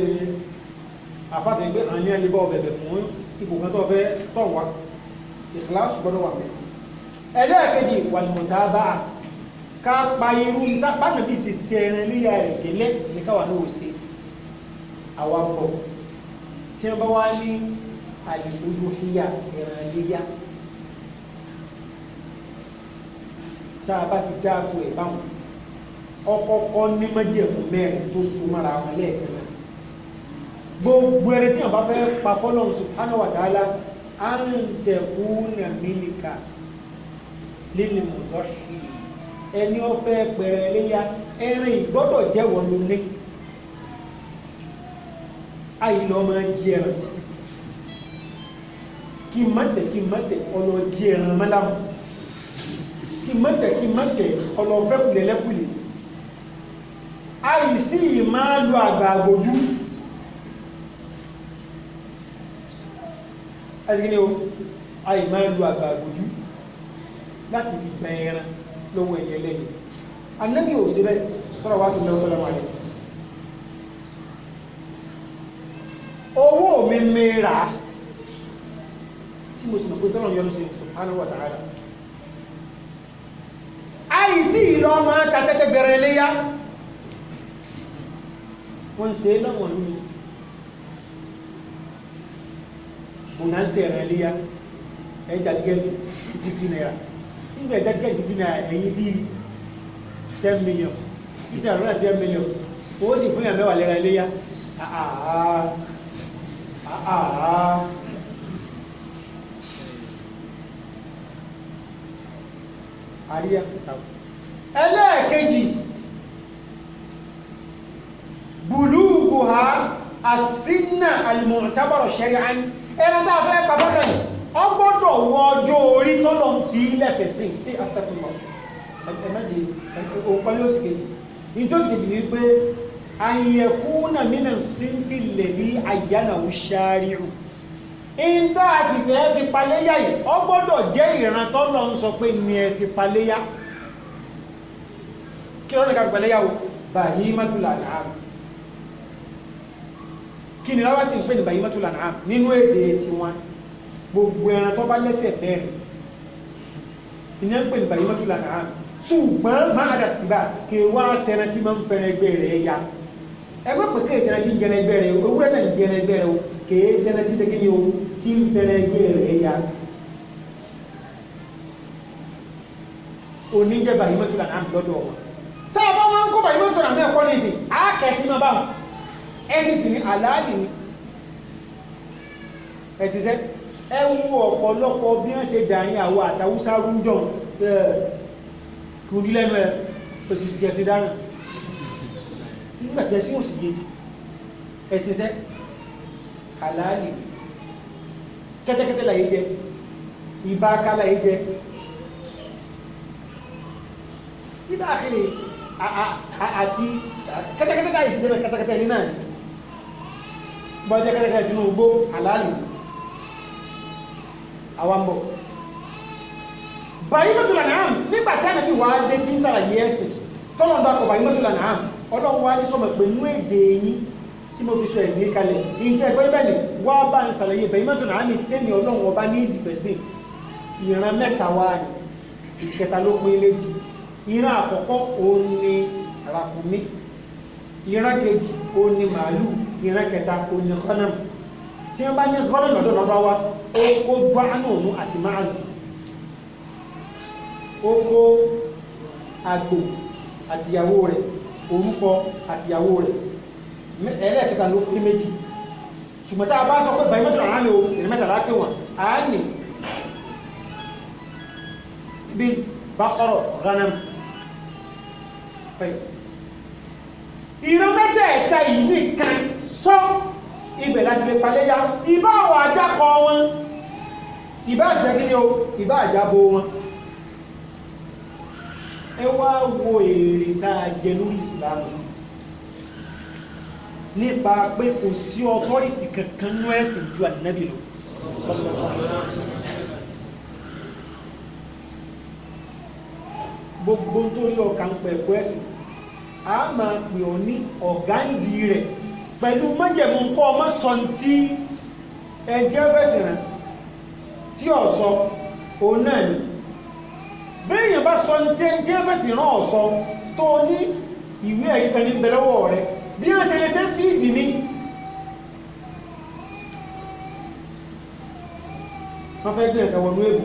Speaker 2: àfáàtẹ̀ pé àní ẹlẹ́bọ̀ bẹ̀bẹ̀ fún ipò kan tó fẹ́ tọ́wà ìkìláṣù gbọ́dọ̀ wà mẹ́ ẹlẹ́ẹ̀kejì wà ní mọ̀tàbà ká pa irú bánà bí ṣe ṣe ẹran léyà rẹ̀ gẹ́lẹ́ ní káwà náà ṣe àwọn bọ̀ tí wọ́n bá wá ní al-uluhiyya ẹran léyà tá a bá ti dáàbò ẹ̀ báwọn ọkọ̀ọ̀kọ́ ní májẹ̀mú mẹ́rin tó súnmọ́ra wọn lẹ́ẹ̀kan náà gbogbo ẹni tí wọ́n bá fẹ́ pa fọ́lọ́run subhanahu wa ta'ala an takuna milka lil mudahhi ẹni ó fẹ́ pẹ̀rẹ̀ léyà ẹrin ìgbọ́dọ̀ jẹ́wọ́ ló ní àìlọ́ máa jí ẹran kí mọ́tẹ̀ ọlọ́ jí ẹran mọ́lámù kí mọ́tẹ̀ ọlọ́ fẹ́kùlẹ̀lẹ́kùlẹ̀ àìsí máa lo àgbàgbójú ẹgbẹ́ ni ó àì máa lo àgbàgbójú láti fi bẹ̀ẹ̀rẹ̀ lọ́wọ́ ẹ̀yẹ lẹ́yìn Ànábì ò sí bẹ́ẹ̀ salawatullahi wa salamuhu alayhi owó mi mẹ́ra tí mo sì mọ̀ pé tọ́lọ̀ yọ́nú sí subhanahu wa ta'ala àìsí ìlọ ọmọ tàtẹ́tẹ́ bẹ̀rẹ̀ léyá wọ́n ṣe lọ́wọ́n lórí bùnà ń ṣe ẹ̀rẹ̀ léyá ẹjà tíkẹ́ẹ̀tì 50 naira sígbẹ̀ tíkẹ́ẹ̀tì 50 naira ẹ̀yìn bí 10 million títà rọ́nà 10 million ó sì fún ìyàmẹ́wà lẹ́ra léyá àríyá ẹlẹ́ẹ̀kejì bùlúùgùhá àsínà alìmọ̀tàbọ̀rọ̀ ṣẹ́rí'án ẹran tàà fẹ́ pàbọ́dọ̀ yìí ọ gbọ́dọ̀ wọ ọjọ́ orí tọ́lọ̀ ń fi lẹ́fẹ̀ẹ́ sí ní astagfirullah ẹ̀mẹ́jì òpàlẹ́ òsìkejì ní tó sì kejì ní pé àyẹ̀kúnà mínà sínkì lẹ̀bí àyánàwó ṣáríù ìntà àti ìfẹ́ fi paléyà yìí ọ gbọ́dọ̀ jẹ́ ìran tọ́lọ̀ ń sọ pé ní ẹ fi paléyà kí lọ́nà ká fi paléyà o bahimatul an'am kí ni láwá sí ń pè ní bahimatul an'am nínú èdè tí wọ́n gbogbo ẹran tó bá lẹ́sẹ̀ mẹ́rin iná ń pè ní bahimatul an'am ṣùgbọ́n má àdà síbà kí wá sẹ́nà tí máa ń fẹ́rẹ̀ ẹgbẹ́ rẹ̀ ya ẹgbẹ́ pẹ̀ kí sẹ́nà tí ń gẹ̀rẹ̀ ẹgbẹ́ rẹ̀ owurẹ́ náà ń gẹ̀rẹ̀ ẹgbẹ́ rẹ̀ kì í sẹ́nà tí tẹ́kí ni o tí ń fẹ́rẹ̀ ẹgbẹ́ rẹ̀ ya oníjẹ́ bahimatul an'am lọ́dọ̀ wọn tá a bá wọn ń kó bahimatul an'am ẹ̀kọ́ ní ìsìn á kẹ́sí máa bá wọn ẹ̀sìn sì ní àlàálì ni ẹ̀sìn sẹ́ ẹ wo ọ̀pọ̀lọpọ̀ bí wọ́n ṣe dàrin àwọ àtàwùsá rúnjọ kùndí lẹ́nu ẹ̀ òtù gẹ̀ẹ́sì dáná nígbàtí sí òsì yé ẹ̀sìnṣẹ́ àlàálì kẹ́tẹ́kẹ́tẹ́ láyé jẹ ìbáká láyé jẹ nígbà àkìlẹ̀ àti kẹ́tẹ́kẹ́tẹ́ láyé sí jẹ́ kẹ́tẹ́kẹ́tẹ́ ní náà bọ́jẹ́ kẹ́tẹ́kẹ́tẹ́ tínú ugbó àlàálì àwambọ̀ bahimatul an'am nígbàtí ànàbí wà á dé tí ń sàrà yẹ́sìn tọ́lọ̀dọ̀ akọ̀ bahimatul an'am ọlọ́run wá ní sọmọ̀ pé nú èdè yìí tí mo fi sọ ẹ̀sìn kalẹ̀ ìyíkẹ́ ẹgbẹ́ ìbẹ̀lẹ̀ wá bá ń sàlàyé bahimatul an'am ti tẹ́mi ọlọ́run ọba ní ìdìfẹ̀sìn ìran mẹ́ta wá ní ìkẹta ló pín léjì ìran àkọ́kọ́ òun ni ràkúnmí ìran kejì òun ni màálù ìran kẹta òun ni ghanam tí wọ́n bá ní ghanam lọ́dọ̀ lọ́dọ̀ wa ó kó gbáànù òun àti máàzì ó kó àgbò àtìyàwó rẹ̀ orúkọ àtìyàwó rẹ̀ ẹlẹ́ẹ̀kẹta ló pín méjì ṣùgbọ́n tá a bá sọ pé bahimatul an'am o ìrìn mẹ́ta lápé wọn a ní bí baqara ghanam ìran mẹ́tẹ̀ẹ̀ta yìí nìkan sọ ibẹ̀ láti lè paléyá ìbá àwọn àjákọ wọn ìbá àṣẹ́gíní o ìbá àjábò wọn ẹ wá wo èrè táa jẹ lórí ìsìlámù nípa pé kò sí ọtọ́rìtì kankan ní ẹ̀sìn ju ànábì lọ gbogbo tó rí ọkà ń pẹ̀ ẹ̀kọ́ ẹ̀sìn a máa pè ọ ní ọ̀gá ìdí rẹ̀ pẹ̀lú májẹ̀mú kọ́ ọmọ sọ tí ẹjẹ́ fẹ́sìn rẹ̀ tí ọ̀sọ́ òun náà ni bẹ́ẹ̀yàn bá sọ tí ẹ fẹ́sìn rán ọ̀sọ́ tó ní ìwé ẹ̀rí kan ní bẹ̀lọ́wọ́ rẹ̀ bí wọ́n ṣe lè ṣe fíìdì ní wọ́n fẹ́ gbé ẹ̀kà wọnú èbò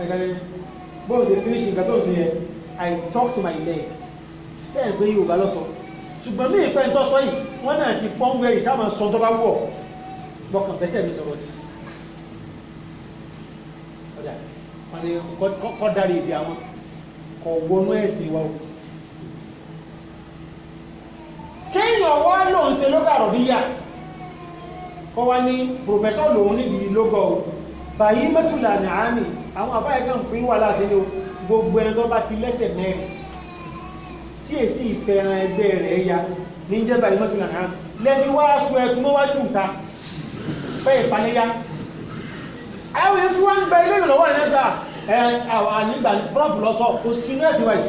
Speaker 2: ẹ̀kàlẹ̀ bóò ṣe finish nǹkan tó ń ṣe yẹ I talk to my leg sẹ́yìn pé yóò bá lọ́sọ ṣùgbọ́n mí ìpẹ́ tó sọ yìí wọ́n náà ti pọ́n wẹ́rì sáàmà sọ tó bá wọ̀ gbọ́kàn bẹ́sẹ̀ mi sọ̀rọ̀ ní ọjà wọ́n ni kọ́ dárí ibi àwọn kọ̀ wọnú ẹ̀sìn wa kéèyàn wá lòun ṣe lóga àrọ̀bíyà kọ́ wá ní pòfẹ́sọ̀ lòun nídìí lógọ́ bahimatul an'am àwọn àbáyé kan fún wà láti ní gbogbo ẹni tó bá ti lẹ́sẹ̀ mẹ́rin tí èsì ìfẹ́ràn ẹgbẹ́ rẹ̀ ya ní jẹ́ bahimatul an'am lẹ́ni wá aṣọ ẹ̀tún mọ́wájú ìta fẹ́ ìpaléyá àwọn èyí tí wọ́n ń gba ilé ìrànlọ́wọ́ ẹ̀nẹ́ta nígbà prof lọ́sọ kò sínú ẹ̀sìn wáyé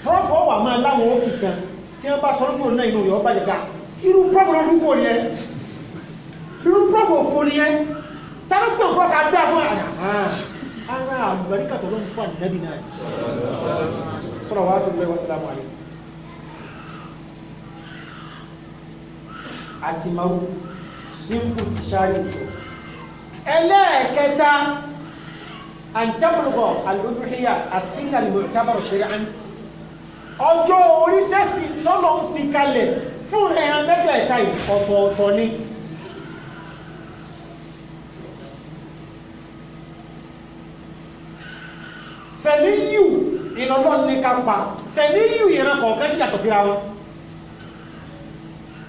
Speaker 2: prof wà máa láwọn òkè kan tí wọ́n bá sọ nígbò náà inú rẹ̀ ọba jẹ̀dá irú prof lórúkọ ni ẹ irú prof òfò ni ẹ tàbí pẹ̀ nǹkan ká dá fún ara àlùbáríkà tó ló ń fún ànábì náà salawatullahi wa salamu alayhi àti maru simple ti ṣáàrí ìṣò ẹlẹ́ẹ̀kẹta àǹtẹ́bùrùkọ̀ al-udhiyya as-sinna al-mu'tabar shari'an ọjọ́ orí tẹ́sì tọ́lọ ń fi kalẹ̀ fún ẹ̀yàn mẹ́tẹ̀ẹ̀ta ọ̀tọ̀ọ̀tọ̀ ni fẹ̀níyù ìnàlọ́ ní kápa fẹ̀níyù ìran kọ̀ọ̀kan sí yàtọ̀ síra wọn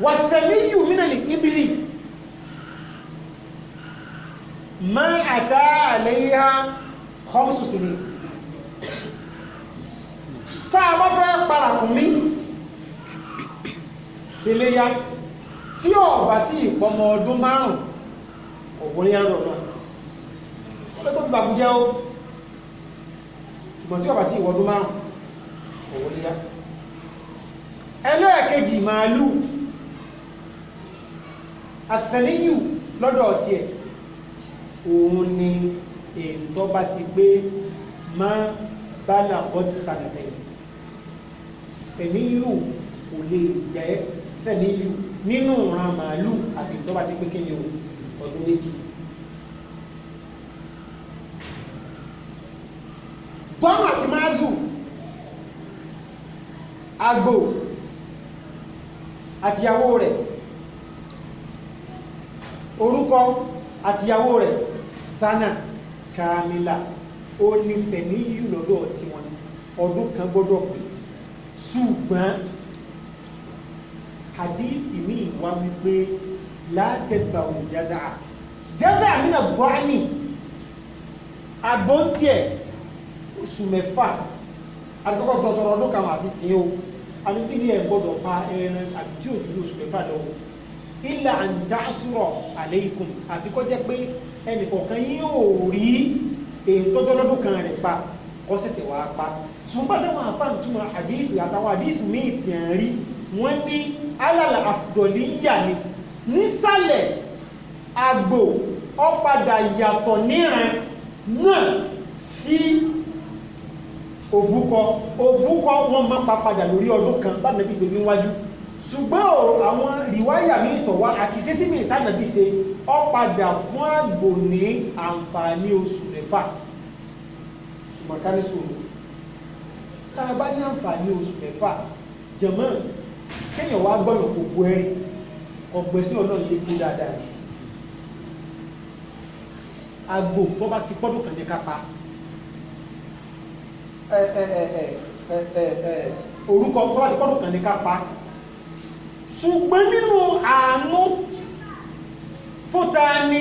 Speaker 2: wà fẹ̀níyù mínàlì ibili ma àtà àlẹ́yà khamsu sinin tá a bá fẹ́ parakùn mí síléyá tí ọ̀bá tí ìpọmọ ọdún márùn-ún ọ̀gbọ̀n yá rọ̀ náà wọ́n tó gbàgbújẹ́ ó ṣùgbọ́n tí ọ̀bá tí ìwọ̀dún márùn-ún ọ̀gbọ̀n yá ẹlẹ́ẹ̀kejì màálù àtẹ̀lẹ́yù lọ́dọ̀ ọ̀tí ẹ̀ òun ni ètò bá ti gbé máa bá làkọ́tí sànàtẹ̀yìn fẹ̀níyù kò lè jẹ́ fẹ̀níyù nínú ìran màálù àti tó bá ti pé kíni ọdún méjì bọ́n àti máàzù àgbò àtìyàwó rẹ̀ orúkọ àtìyàwó rẹ̀ sánà kàmílà ó ní fẹ̀níyù lọ́dọ̀ tí wọn ọdún kan gbọ́dọ̀ pé ṣùgbọ́n hadithi mi wá wípé látẹ̀gbà òjádà jádà àmìnà bọ́ọ̀nì agbóntíẹ̀ oṣù mẹ́fà àtìkọ́kọ́ tọ́tọ̀rọ̀ ọdún kan àti tí ó alúgbìnrin ẹ̀ gbọ́dọ̀ pa ẹran àbíjú òdúró oṣù mẹ́fà lọ́wọ́ ilà àǹdásùrọ̀ alaykum àfikọ́ jẹ́ pé ẹnìkọ̀ọ̀kan yóò rí èyí tọ́jọ́ lọ́dún kan rẹ̀ pa kọ́ sẹ̀sẹ̀ wá pa ṣùgbọ́n táwọn àfáàní túnmọ̀ àdíìfù àtàwọn àdíìfù míì tí a ń rí wọ́n ní alàlà àfùdọ̀líyà ni nísàlẹ̀ àgbò ọ̀padà yàtọ̀ níran náà sí òbúkọ wọn má pa padà lórí ọdún kan bá nàbí ṣe níwájú ṣùgbọ́n àwọn rìwáyà míì tọ̀ wá àti sẹ́sí míì tánàbí ṣe ọ̀padà fún àgbò ní àǹfààní oṣù mẹ́fà ṣùgbọ́n tá a bá ní àǹfààní oṣù mẹ́fà jẹ̀mọ́ kéèyàn wá gbọ́nà gbogbo ẹ̀rí ọgbẹ̀sí ọ̀nà ilé kú dáadáa ni àgbò tó bá ti pọ́dún kan ní kápá orúkọ tó bá ti pọ́dún kan ní kápá ṣùgbọ́n nínú àánú fúta ní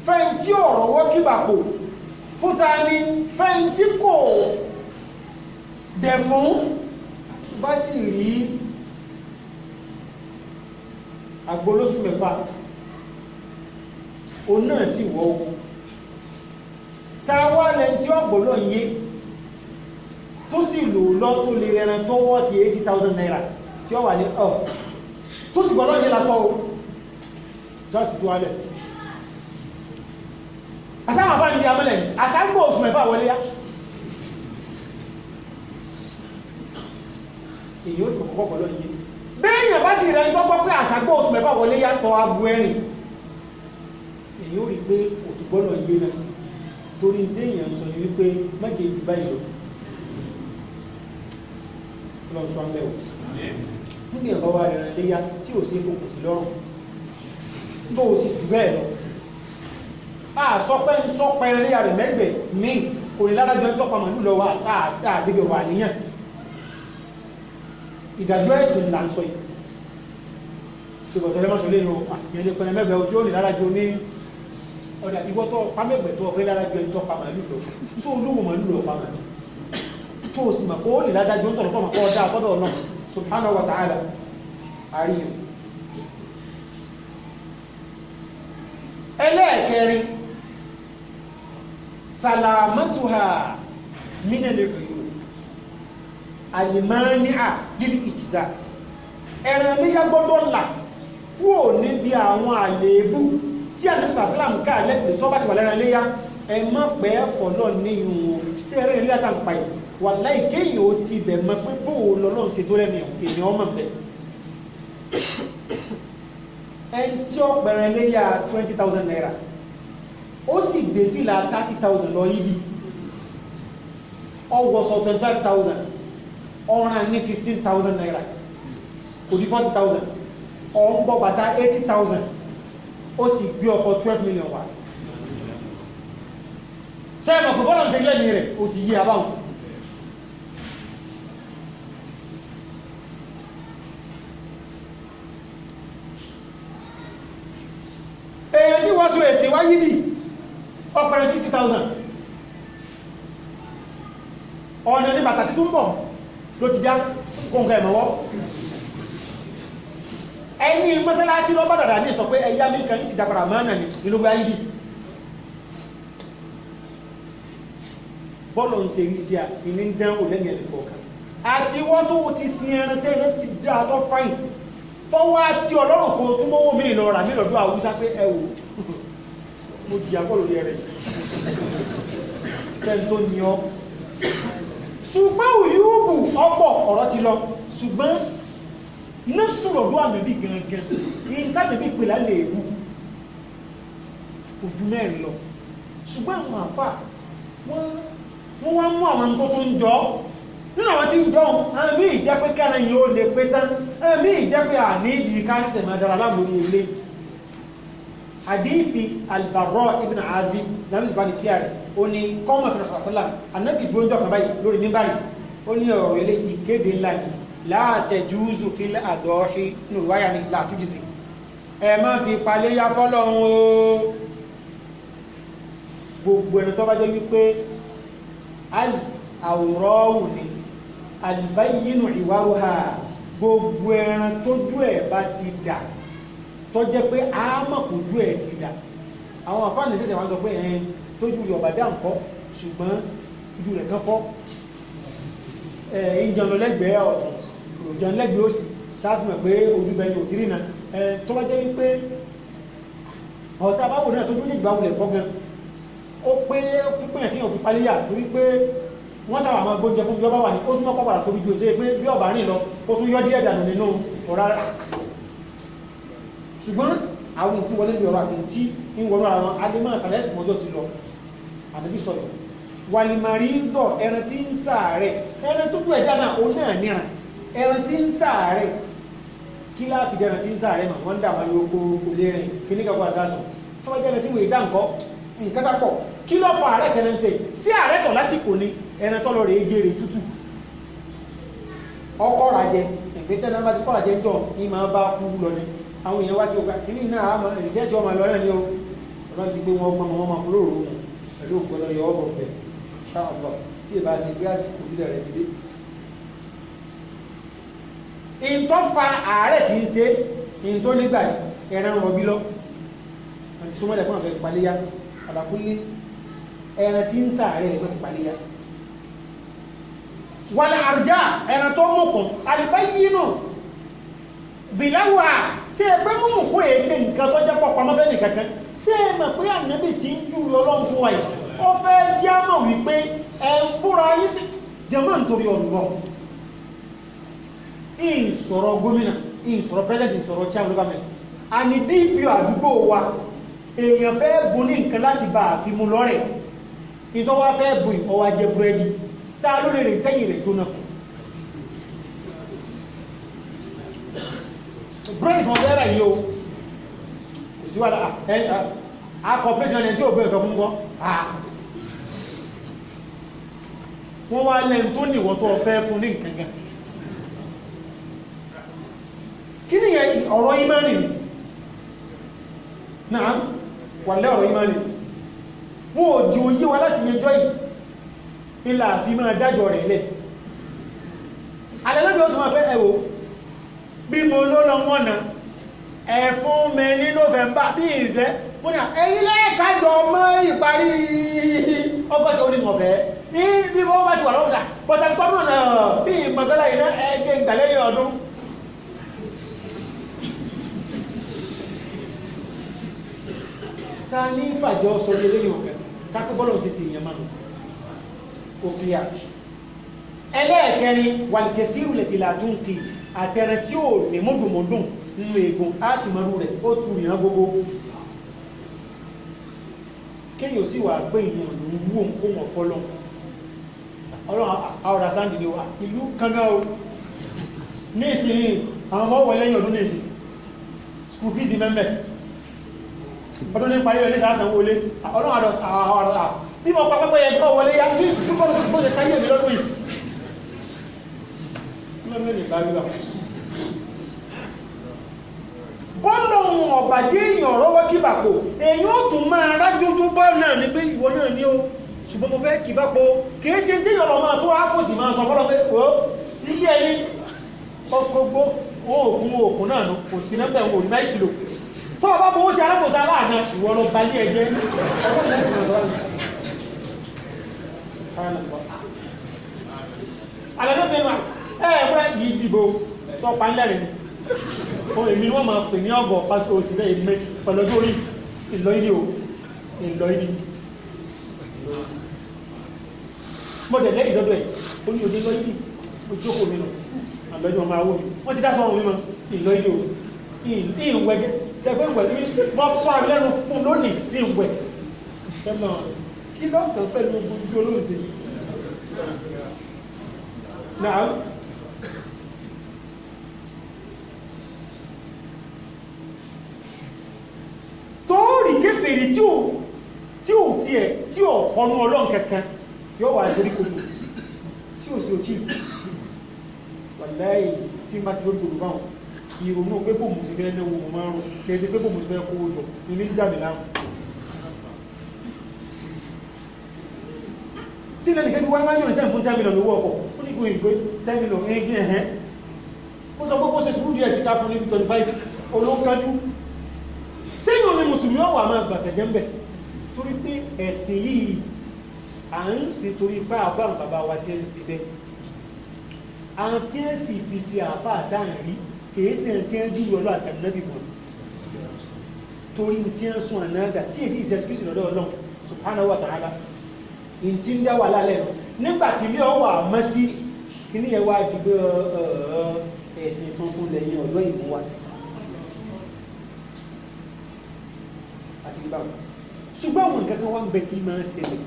Speaker 2: fẹ́ntí ọ̀rọ̀ wọ́kíbàpò fúta ní fẹ́ntí kò dẹ̀ fún bá sì rí agbolóṣù mẹ́fà o náà sì wọ́ ogun tàwà lẹ́n tí ọgbọ̀lọ́ yé tó sì lò lọ tó lè rẹran tó wọ́ ti 80,000 naira tí ó wà ní ọ̀ tó sì gbọ́lọ́ yé lásọ́ o ṣọ́ọ̀tì tó wálẹ̀ asáwọn àfáà ní amẹ́lẹ̀ aságbò oṣù mẹ́fà wọlé yá èyí ó ti kọ̀kọ́ pọ̀lọ́ yé bẹ́ẹ̀yàn bá sì rẹ̀ tọ́pọ̀ pé àságbò oṣù mẹ́fà wọlé yá tọ́ abu ẹ̀rìn èyí ó rí pé òtùgbọ́lọ̀ yé náà torí déèyàn sọ ní wípé mẹ́jẹ jù báyìí lọ sọ mẹ́ o níbi ẹ̀bá wa rẹ̀ léyá tí ò sí kòkò sí lọ́rùn tó ò sì jù bẹ́ẹ̀ lọ a sọ pé ń tọ́pẹ́ ẹ̀rẹ́ rẹ̀ mẹ́gbẹ̀ ní kò ní ládájọ́ ń tọ́pọ̀ màlúù lọ wà àdébẹ̀ wà níyàn ìdájọ́ ẹ̀sìn là ń sọ yìí tó bọ̀ sọlẹ́ mọ́sọlẹ́ yìí o ìyẹn lè pẹ̀lẹ́ mẹ́gbẹ̀ ojú ó ní ládájọ́ ní ọ̀dà ìwọ́tọ̀ pàmẹ́gbẹ̀ tó ọ̀fẹ́ ládájọ́ ń tọ́pọ̀ màlúù lọ tó olówó màlúù lọ pa màlúù tó o sì mọ̀ kó ó ní ládájọ́ ń tọ̀rọ̀ kọ́ ọ̀dà àfọ́dọ̀ náà subhanahu wa ta'ala àríyàn ẹlẹ́ẹ̀kẹrin salamatuha minal uyub alimani'a lil ijza ẹran léyà gbọ́dọ̀ là kúrò níbi àwọn àléébù tí a ní sàásìlámù ká lẹ́tìlẹ̀ sọ́bà ti wà lẹ́ran léyà ẹ má pẹ́ fọ́lọ́ níyùn o sí ẹ̀rẹ́ ilé àtàǹpà yìí wà láì kéèyàn ó ti bẹ̀ mọ́ pé bó o lọ́lọ́ ṣe tó lẹ́nu èèyàn ọmọ bẹ̀ ẹni tí ó pẹ̀rẹ̀ léyà 20,000 naira ó sì gbé fìlà 30,000 lọ yídì ọwọ́sọ 25,000 ọ̀ràn ní 15,000 naira kò di 40,000 ọ̀nbọ̀ bàtà 80,000 ó sì gbé ọkọ̀ 12 million wá sẹ́ẹ̀mọ̀ fún bọ́lọ̀ ṣe lẹ́ni rẹ̀ ó ti yí àbáwọn èyàn sí wọ́n sọ èsì wáyé ní ọpẹrẹ 60,000 ọ̀nà ní bàtà títún bọ̀ ló ti já kóǹkà ẹ̀mọ̀wọ́ ẹni mọ́sálásí lọ bọ́dàdà ní sọ pé ẹ̀yà mẹ́kàn ní ìsìdàpàdà mọ́nà ní inú wáyé ní bọ́ọ̀lù ń ṣe rí sí à ìní ń dánwò lẹ́yìn ẹ̀lẹ́ kọ̀ọ̀kan àti wọ́n tó ti sin ẹran tẹ́lẹ̀ ti dá tó fáyìn tó wá tí ọlọ́run kò tún mọ́wọ́ mi lọ rà mí lọ́dọ̀ àwúsá pé ẹwò mo jìyà bọ́ọ̀lù rẹ̀ tẹ́ tó ní ọ ṣùgbọ́n òyúbù ọgbọ̀ ọ̀rọ̀ ti lọ ṣùgbọ́n ní sùrọ̀dọ̀ àmẹ́bí gangan ní tàbí pèlá lè bú ojú mẹ́rin lọ ṣùgbọ́n àwọn àfà wọ́n wá mú àwọn tó tún jọ nínú àwọn tí ń jọ àmì ìjẹ́ pé kẹ́rin yìí ó lè pé tán àmì ìjẹ́ pé àníjì káṣẹ̀ máa dára láàmúrí ilé àdífi Al-Barra ibn Azib lábísì bá ní kíyà rẹ̀ ó ní kọ́mọ̀ fi rọ̀sọ̀ sálà anábì dúró jọ kan báyìí lórí mímbàrí ó ní ọ̀rọ̀ ilé ìkéde ńlá ni láàtẹ̀júúzù fi àdọ́ọ̀hí ní ìwáyà ní látújìsì ẹ má fi paléyá fọ́lọ́run o gbogbo ẹni tó bá jẹ́ wípé àwòrọ́wù ni albayyinu ìwárúhà gbogbo ẹran tójú ẹ̀ bá ti dà tó jẹ́ pé àmọ̀kójú ẹ̀ ti dà àwọn àfáàní sẹ́sẹ̀ wọ́n sọ pé ẹ̀yìn tójú yọ̀bà dá nǹkan ṣùgbọ́n ojú rẹ̀ kan fọ́ ìjọ̀nà lẹ́gbẹ̀ẹ́ ọ̀tún ìjọ̀nà lẹ́gbẹ̀ẹ́ òsì táàfì mọ̀ pé ojú bẹ̀yìn òkìrì náà tó bá jẹ́ wípé ọ̀tá báwo náà tójú ní ìgbà wulẹ̀ fọ́ gan ó pé pípẹ́ kí wọ́n fi paléyà torí pé wọ́n sábà máa gbóúnjẹ fún bí ọba wà ní ó súnmọ́ kọ́pàdà tóbi ju òtẹ́ pé bí ọba rìn lọ ó tún yọ díẹ̀ dànù nínú ọ̀rá rẹ̀ ṣùgbọ́n àwọn tí wọlé ní ọ̀rọ̀ àti tí ń wọnú ara wọn adé máa sàlẹ̀ ẹ̀sùn ọjọ́ ti lọ àdébí sọ̀rọ̀ wàlìmàrí ń dọ̀ ẹran tí ń sàárẹ̀ ẹran tó kú ẹ̀dá náà ó náà níran ẹran tí ń sàárẹ̀ kí láàfi ẹran tí ń sàárẹ̀ mà wọ́n dà wọn lóko olè rìn kí ní kakọ́ àsásùn tó wọ́n jẹ́ ẹran tí wọ́n ìdá nǹkan sápọ̀ kí ló fọ ààrẹ tẹ́lẹ̀ ń ṣe sí ààrẹ tọ̀ lásìkò ni ẹran tọ́lọ rẹ̀ ejé rẹ̀ tútù ọkọ̀ ràjẹ ẹ̀fẹ́ tẹ́lẹ̀ bá ti kọ́ ràjẹ jọ ní máa bá kú lọ ní àwọn èèyàn wá tí ó ká kí ní náà àmọ́ ìrìsẹ́ẹ̀tì ọmọ lọ náà ni ó ọ̀rọ̀ ti gbé wọn gbọmọ wọn máa fúlòrò wọn pẹ̀lú ògbọ́dọ̀ yọ ọ́ bọ̀ bẹ̀ ṣáàbọ̀ tí ìbá ṣe gbé àsìkò títẹ̀ rẹ̀ ti dé. ìntọ́ fa ààrẹ tí ń ṣe ìntọ́ nígbà ẹran rọbí lọ àti súnmọ́lẹ̀ fún àfẹ́ paléyà àlàkúlé ẹran tí ń sàárẹ̀ ẹ̀gbẹ́ ìpàlẹ́yà wàlẹ̀ àrjá ẹran tó mọ̀kàn àlìbáyínú bìláwà tí ẹgbẹ́ mú kó èsè nǹkan tó jẹ́ pọ̀pọ̀ mọ́bẹ́ nìkankan sí ẹ̀mọ̀ pé ànábì tí ń jú ọlọ́run fún wa yìí ó fẹ́ jẹ́ àmọ̀ wípé ẹ̀ ń búra yìí jẹ́mọ́ nítorí ọ̀rọ̀ ìsọ̀rọ̀ gómìnà ìsọ̀rọ̀ president ìsọ̀rọ̀ chairman government àní DPO àdúgbò wa èèyàn fẹ́ bu ní nǹkan láti bá àfimú lọ́rẹ̀ ìtọ́ wá fẹ́ bu ìkọwà jẹ búrẹ́dì tá ló lè rìn tẹ́yìn rẹ̀ jóná fún búrẹ́dì kan fẹ́ rẹ̀ yìí o kò sí wàdà akọ̀pẹ́sìn ẹni tí ò bẹ̀rẹ̀ tọ́ fún wọn wọ́n wá lẹ́n tó níwọ̀n tó fẹ́ fún ní nǹkan gan kí ni ọ̀rọ̀ ìmánì náà wà lẹ́ ọ̀rọ̀ ìmánì wọ́n ò jí oyé wa láti yẹjọ́ yìí ilá àfi máa dájọ́ rẹ̀ lẹ̀ alẹ́lẹ́bí ó tún máa fẹ́ ẹ̀wò bí mo ló lọ wọ́n na ẹ̀fún mi ní November bí ìfẹ́ mo ní ẹ̀yìn lẹ́ẹ̀kájọ mọ́ ìparí ọgọ́sẹ̀ onímọ̀fẹ́ ní bí wọ́n bá ti wà lọ́wọ́ta bọ́tà sọ́mọ̀ náà bí ìmọ̀gọ́lá iná ẹgbẹ́ ìgbàlẹ́yìn ọdún ta ní fàjọ sọ ilé yóò fẹ́ kápẹ́ bọ́lọ̀ sí sí ìyẹn máa nù kò clear. ẹlẹ́ẹ̀kẹrin wàlìkẹsí ìrùlẹ̀tì làtúnkì àtẹrẹ tí ò ní mọ́dùnmọ́dùn nínú eegun áti mọ́rú rẹ̀ ó tu ìyàn gbogbo kéyàn sì wà gbé ìlú ìlú wò kó wọn fọ́lọ́ ọlọ́run àwọ̀dà sáàdì ni wà ìlú kankan o ní ìsìn àwọn ọmọ wọlé yìí ọdún ní ìsìn school fees mẹ́mẹ́ ọdún ní parí ẹlẹ́sà àsànwó olé ọlọ́run àwọ̀dà bí mo pàpẹ́pẹ́ yẹ kọ́ wọlé yá sí bó ṣe sáyé mi lọ́dún yìí bọ́lọ̀hún ọ̀bàdé èèyàn rọ́wọ́ kíbàpò èyàn ó tún máa rájójú bọ́ náà ní pé ìwọ náà ní o ṣùgbọ́n mo fẹ́ kíbàpò kìí ṣe déyàn lọ máa tó áfòsì máa sọ fọ́lọ́ pé ó ilé ẹni ọkọ̀gbó òkun náà nù kò sí nẹ́bẹ̀ wọn ò ní 9 kìlò tó ọba bó ṣe alákòóso aláàdá ìwọ lọ bá ní ẹjẹ́ ẹ̀ẹ́fẹ́ yìí dìbò sọ pàálẹ̀rẹ̀ ni o èmi wọ́n máa pè ní ọgọ̀ pásítọ̀ òsìlẹ̀ ìmẹ́ pẹ̀lọ́jọ́ orí ìlọ ìdí o ìlọ ìdí mọ́dẹ̀ lẹ́yìn dọ́dọ̀ ẹ̀ ó ní òdé lọ ìdí ojókòó mi nù àlọ́jọ́ ọmọ awó mi wọ́n ti dá sọ́run mímọ́ ìlọ ìdí o ìwẹ̀gẹ́ tẹ́gbẹ́ ìwẹ̀ wọ́n sọ àrẹ́lẹ́nu fún lónìí ní ìwẹ̀ kí lọ́kàn pẹ̀lú ojú olóòtú náà tóòrì kéfèrè tí ò tí ò kọnú ọlọ́run kankan yóò wà lórí kojú tí ò sí òchí wàláì tí má ti lórí kojú báwọn ìrònú pé bò mú sí fẹ́ náwó mọ̀ márùn kẹsí pé bò mú sí fẹ́ kó jọ ilé jáde láàrùn sí ilẹ̀ nìkan wáyé wáyé ní tẹ́mù 10 million lówó ọkọ̀ ó ní kò ìgbé 10 million ẹgbẹ́ ẹ̀hẹ́ ó sọ pé kó ṣe sùúrù díẹ̀ sí ká fún ní 25 olókájú sẹ́yìn omi mùsùlùmí ọwà máa gbàtẹ̀jẹ́ ń bẹ̀ torí pé ẹ̀sìn yìí à ń sì torí pé àbá bàbá wa tí ń sì bẹ́ àwọn tí ń sì fi sí àbá àdáhìn rí kìí sí ẹni tí ń jú ọlọ́ àtàlẹ́bì fún torí tí ń sún ànáàdà tí èsì ìsẹ́sìkìsì lọ́dọ̀ Ọlọ́run subhanahu wa ta'ala in tí ń dá wà lálẹ́ nù nígbàtí ilé ọwà mọ́ sí kí ní ẹwà dìgbò ẹ̀sìn tuntun lẹ́yìn ọ̀dọ́ ìmú wa àti ìbáwọn ṣùgbọ́n àwọn nǹkan kan wá ń bẹ tí máa ń ṣẹlẹ̀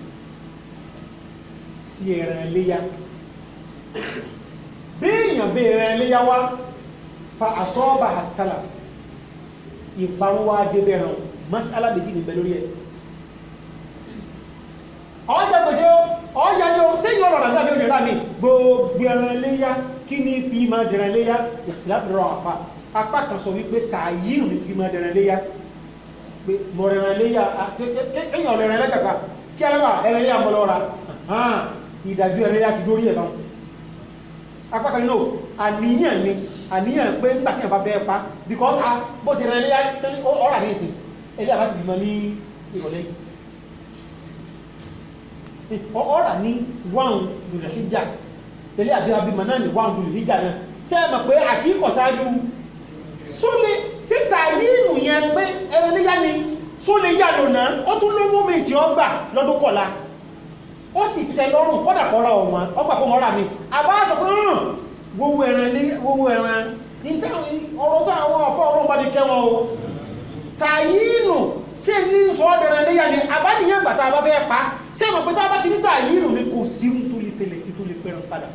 Speaker 2: sí ẹran iléyá bí èèyàn bí ẹran iléyá wá fa àsọ́ọ̀bà àtàlà ìparun wá débẹ̀ràn mas'ala méjì níbẹ̀ lórí ẹ̀ ọjà pèsè ọjà ní o sẹ́yìn ọ̀rọ̀ àgbà bí ó nìra mi gbogbo ẹran iléyá kí ní fi máa dẹ̀rẹ̀ iléyá ìtìláfẹ́rọ̀ àfà apá kan sọ wípé tààyírù ní fi máa dẹ̀rẹ̀ iléyá pé mọ̀rẹ̀rẹ̀ léyà kéyàn ọ̀rẹ̀rẹ̀ lẹ́gbàgbà kí alẹ́wà ẹ̀rẹ̀ léyà mọ́ lọ́ra ìdájú ẹ̀rẹ̀ léyà ti dórí ẹ̀bá apákan náà àníyàn ni àníyàn pé ń gbàtí ẹ̀bá fẹ́ pa because bó ṣe rẹ̀ léyà ọ̀rà ní ìsìn ẹ̀lẹ́ àbá sì bímọ ní ìrọ̀lẹ́ ọ̀rà ní wọ́n dùnlẹ̀ hijja ẹ̀lẹ́ àbí abímọ náà ní wọ́n dùnlẹ̀ hijja náà ṣe é mọ̀ pé àkíkọ̀ ṣáájú sólè síta yínú yẹn pé ẹran níyá ni sólè yà lónà ó tún lówó méjì ọgbà lọ́dún kọ̀la ó sì tẹ lọ́rùn kọ́dà kọ́ra ọ̀wọ́n ọgbà fún ọ̀rà mi àbá sọ fún gbogbo ẹran ní ọ̀rọ̀ tó àwọn ọ̀fọ́ ọlọ́run bá ní kẹwọn o tàyínù sí ní sọ ọ́dẹ̀rẹ̀ níyá ni àbá nìyẹn gbà tá a bá fẹ́ pa ṣé ìmọ̀ pé tá a bá ti ní tàyínù ni kò sí tó lè ṣẹlẹ̀ sí tó lè pẹ̀rẹ̀ padà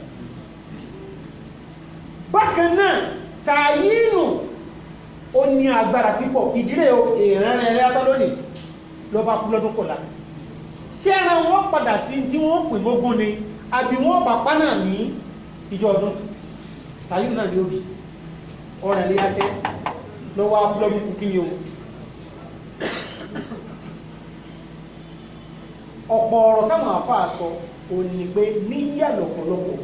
Speaker 2: bákan náà tàyínù ó ní agbára pípọ̀ ìdílé èèrán rẹ̀ átá lónìí lọ bá kú lọ́dún kọ̀lá sí ẹran wọ́n padà sí tí wọ́n pè mógún ni àbí wọ́n bà pánà ní ìjọ ọdún tàyínù náà ní òbí ọ̀rẹ́ lè yásẹ́ lọ́wọ́ apúlọ́dún kú kí ni ohun ọ̀pọ̀ ọ̀rọ̀ táwọn àfáà sọ òní pé níyà lọ̀pọ̀lọpọ̀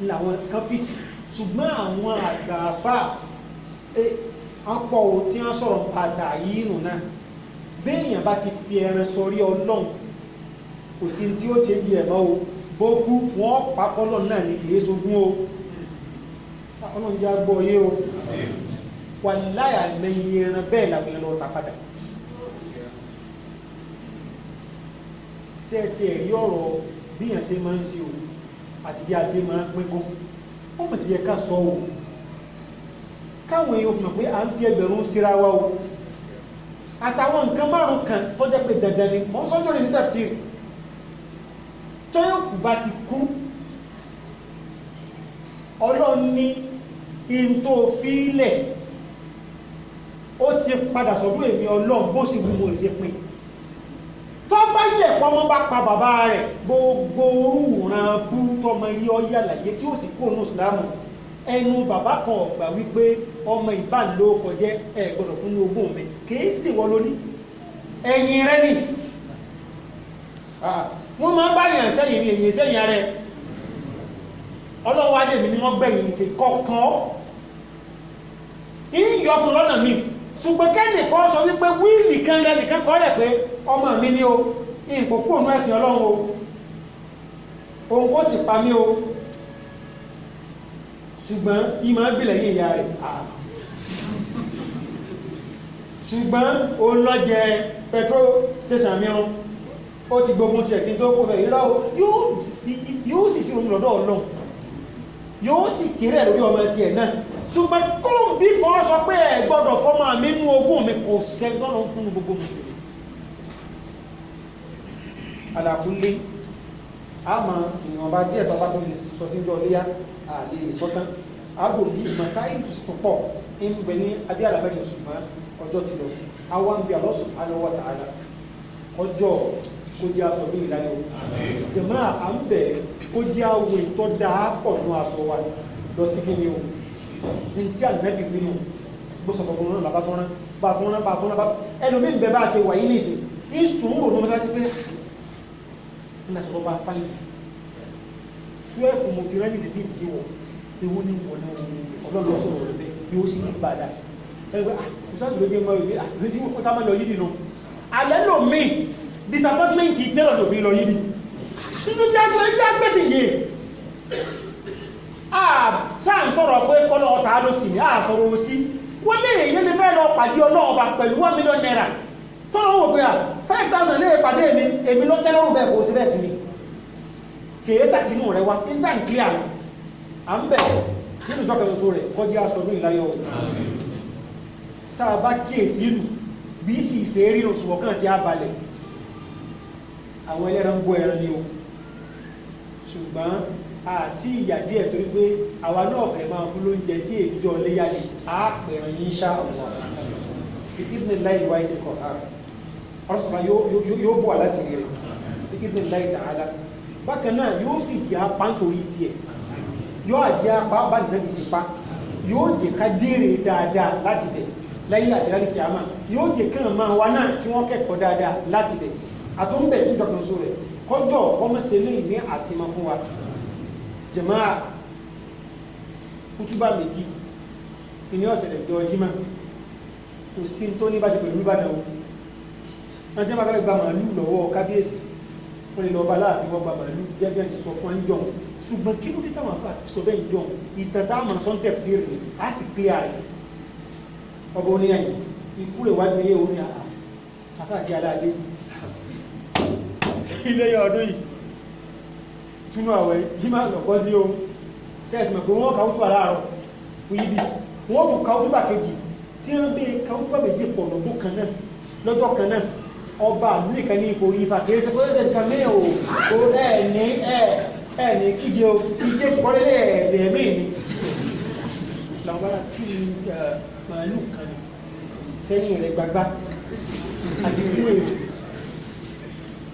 Speaker 2: làwọn kan fi sí ṣùgbọ́n àwọn àgbà àfáà ọ̀pọ̀ ò tí wọ́n sọ̀rọ̀ padà yìí nù náà béèyàn bá ti fi ẹran sọrí Ọlọ́run kò sí tí ó ṣe bí ẹ̀mọ́ o bó kú wọ́n pa fọ́lọ́ náà ní kìí sógún o Ọlọ́run jẹ́ agbó yé o wà láyà lẹ́yìn ẹran bẹ́ẹ̀ làwọn ẹran lọ ta padà ṣe ti ẹ̀rí ọ̀rọ̀ bí yàn ṣe máa ń ṣe o àti bí a ṣe máa ń pín kó ó mọ̀ sí ẹ̀ka sọ o káwọn èèyàn fi mọ̀ pé à ń fi ẹgbẹ̀rún síra wa o àtàwọn nǹkan márùn kan tó jẹ́ pé dandan ni mọ́ sọ́jọ́ ní tafsir tó yóò kù bá ti kú ọlọ́run ní in tó fílẹ̀ ó ti padà sọ́dún èmi ọlọ́run bó sì wù mọ́ ìṣe pin tó bá yẹ pọ́nmọ́ bá pa bàbá rẹ̀ gbogbo orúran bú tọmọ rí ọyá àlàyé tí ó sì kó ònú ìsìlámù ẹnu bàbá kan ọ̀gbà wípé ọmọ ìbánilò kọjẹ́ ẹ gbọ́dọ̀ fún ní ogún mi kìí sì wọ́n lóní ẹ̀yìn rẹ̀ ni wọ́n máa ń bá yàn sẹ́yìn ní èyí sẹ́yìn rẹ̀ ọlọ́wọ́ adé mi ni wọ́n gbẹ̀yìn ṣe kọ̀ọ̀kan ìyọ fún lọ́nà mi ṣùgbọ́n kẹ́nìkan sọ wípé wíìlì kan rẹ̀ nìkan kọ́ lẹ̀ pé ọmọ mi ní o ìpòpò ònú ẹ̀sìn ọlọ́run o òun kó sì pa mí o ṣùgbọ́n ìmọ̀ ẹgbẹ̀lẹ̀ yìí ìyá rẹ̀ ṣùgbọ́n o lọ jẹ petrol station mìíràn ó ti gbógun ti ẹ̀kí tó kó rẹ̀ yíra yóò sì sí omi lọ́dọ̀ ọlọ́run yóò sì kéré lórí ọmọ ti ẹ̀ náà ṣùgbọ́n kóhùn bí kan sọ pé ẹ gbọ́dọ̀ fọ́mọ mi nú ogún mi kò sẹ́gbọ́nà fún gbogbo mùsùlùmí àdàkúnlé àmọ́ ìwọ̀nba díẹ̀ tó bá tó lè sọ sí ìjọ léyà àlè ìsọ́tán àgbò bí masáyì tó pọ̀ ń bẹ ní abí àlàmẹ́rin ṣùgbọ́n ọjọ́ ti lọ àwọn ń bí Allah subhanahu wa ta'ala ọjọ́ kó jẹ́ aṣọ bí ìlànà jẹ̀mọ́ à ń bẹ̀ kó jẹ́ àwọ̀ ìtọ́ dáa pọ̀ ní aṣọ wa lọ sí kí ni o ní tí àlùmẹ́bí pinnu bó sọ fọkùnrin náà bàtúnrán ẹlòmí ń bẹ bá ṣe wà yí nìsín ní sùn rò ní mọ́sálásí pé ní aṣọ bá fáyì 12 mo ti rẹ́ ní ti tí wọ̀ ewu ní wọ̀ náà ọlọ́lọ́ sọ̀rọ̀ rẹ̀ bẹ́ẹ̀ yóò sì ní gbàdá ẹgbẹ́ ìṣàtúndó jẹ́ mọ́ ìwé àti wọ́n ká má lọ yídì náà alẹ́ lò mí disappointment tẹ́lọ̀ lò fi lọ yídì nínú jẹ́ gbèsè yé sáà ń sọ̀rọ̀ pé kọ́lọ̀ ọ̀tá ló sì ní àṣọ̀rọ̀ òsí wọ́n lè yé lè fẹ́ lọ pàdé ọlọ́ọ̀bà pẹ̀lú 1 million naira tọ́lọ̀ wò pé 5,000 lè pàdé èmi ló tẹ́lọ́rùn bẹ́ẹ̀ kò sí bẹ́ẹ̀ sí ni kèé sàtínú rẹ̀ wá nígbà ń clear à ń bẹ̀ nínú ìjọkẹ̀lọ́sọ rẹ̀ kọjá aṣọ́dún ìláyọ̀ tá a bá kíyèsí ìlú bí sì ṣe rí oṣù ọ̀kan tí a balẹ̀ àwọn ẹlẹ́ran ń bọ́ ẹran ni o ṣùgbọ́n àti ìyà díẹ̀ torí pé àwa náà fẹ́ máa fún lóúnjẹ tí èdè ọléyà lè àpẹẹrẹ yín ṣá ọ̀wọ̀ ìdíbìnì láì wáyé ní kọ̀ọ̀kan ọ̀rọ̀sọ̀rọ̀ yóò bọ̀ aláṣìírí rẹ̀ ìdíbìnì láì tààlà bákan náà yóò sì jẹ́ apá nítorí tiẹ̀ yóò àjẹ́ apá bá nìyẹn sì pa yóò jẹ́ ká jèrè dáadáa láti bẹ̀ lẹ́yìn àti láti kìámà yóò jẹ́ kàn máa wá náà kí wọ́n kẹ́kọ̀ọ́ dáadáa láti bẹ̀ àtúnbẹ̀ níjọkànṣó rẹ̀ kọjọ́ ọmọsẹ̀lẹ̀ ní àsìmọ́ fún wa jàmáà kútúbà méjì ní ọ̀sẹ̀lẹ̀ jọ jímá kò sí tó ní bá ṣe pẹ̀lú Ìbàdàn wọ́n jẹ́ máa fẹ́ gba màálù lọ́wọ́ kábíyèsí wọ́n lè lọ bá láàfin wọ́n gba màálù gẹ́gẹ́ sí sọ fún ẹjọ́ ṣùgbọ́n kí ló dé táwọn afá sọ bẹ́ẹ̀ jọ ìtàtà àmà sọ́ńtẹ̀ sí rẹ̀ á sì pé ààrẹ ọba oníyàyìn ikú rẹ̀ wájú yé orí àfáàdé aláàdé ilé ọdún yìí túnú àwẹ̀ jímá lọ̀kọ́ sí o sẹ́ẹ̀sìmọ̀ pé wọ́n kàútù aláàrọ̀ fún yídì wọ́n tún kàútù bà kejì tí wọ́n bẹ́ kàútù bà méjì pọ̀ lọ́dún kan náà lọ́jọ́ kan náà ọba àlúnìkan ní ìforí ifá kìí ṣe fọ́lẹ́dẹ̀ nǹkan mí o ẹ̀ẹ̀ni kíje o kíje sọ́lẹ́lẹ̀ ẹ̀ẹ̀mí ni làwọn bá kí màálù kan ní tẹ́yìn rẹ̀ gbagbá àti túwèsì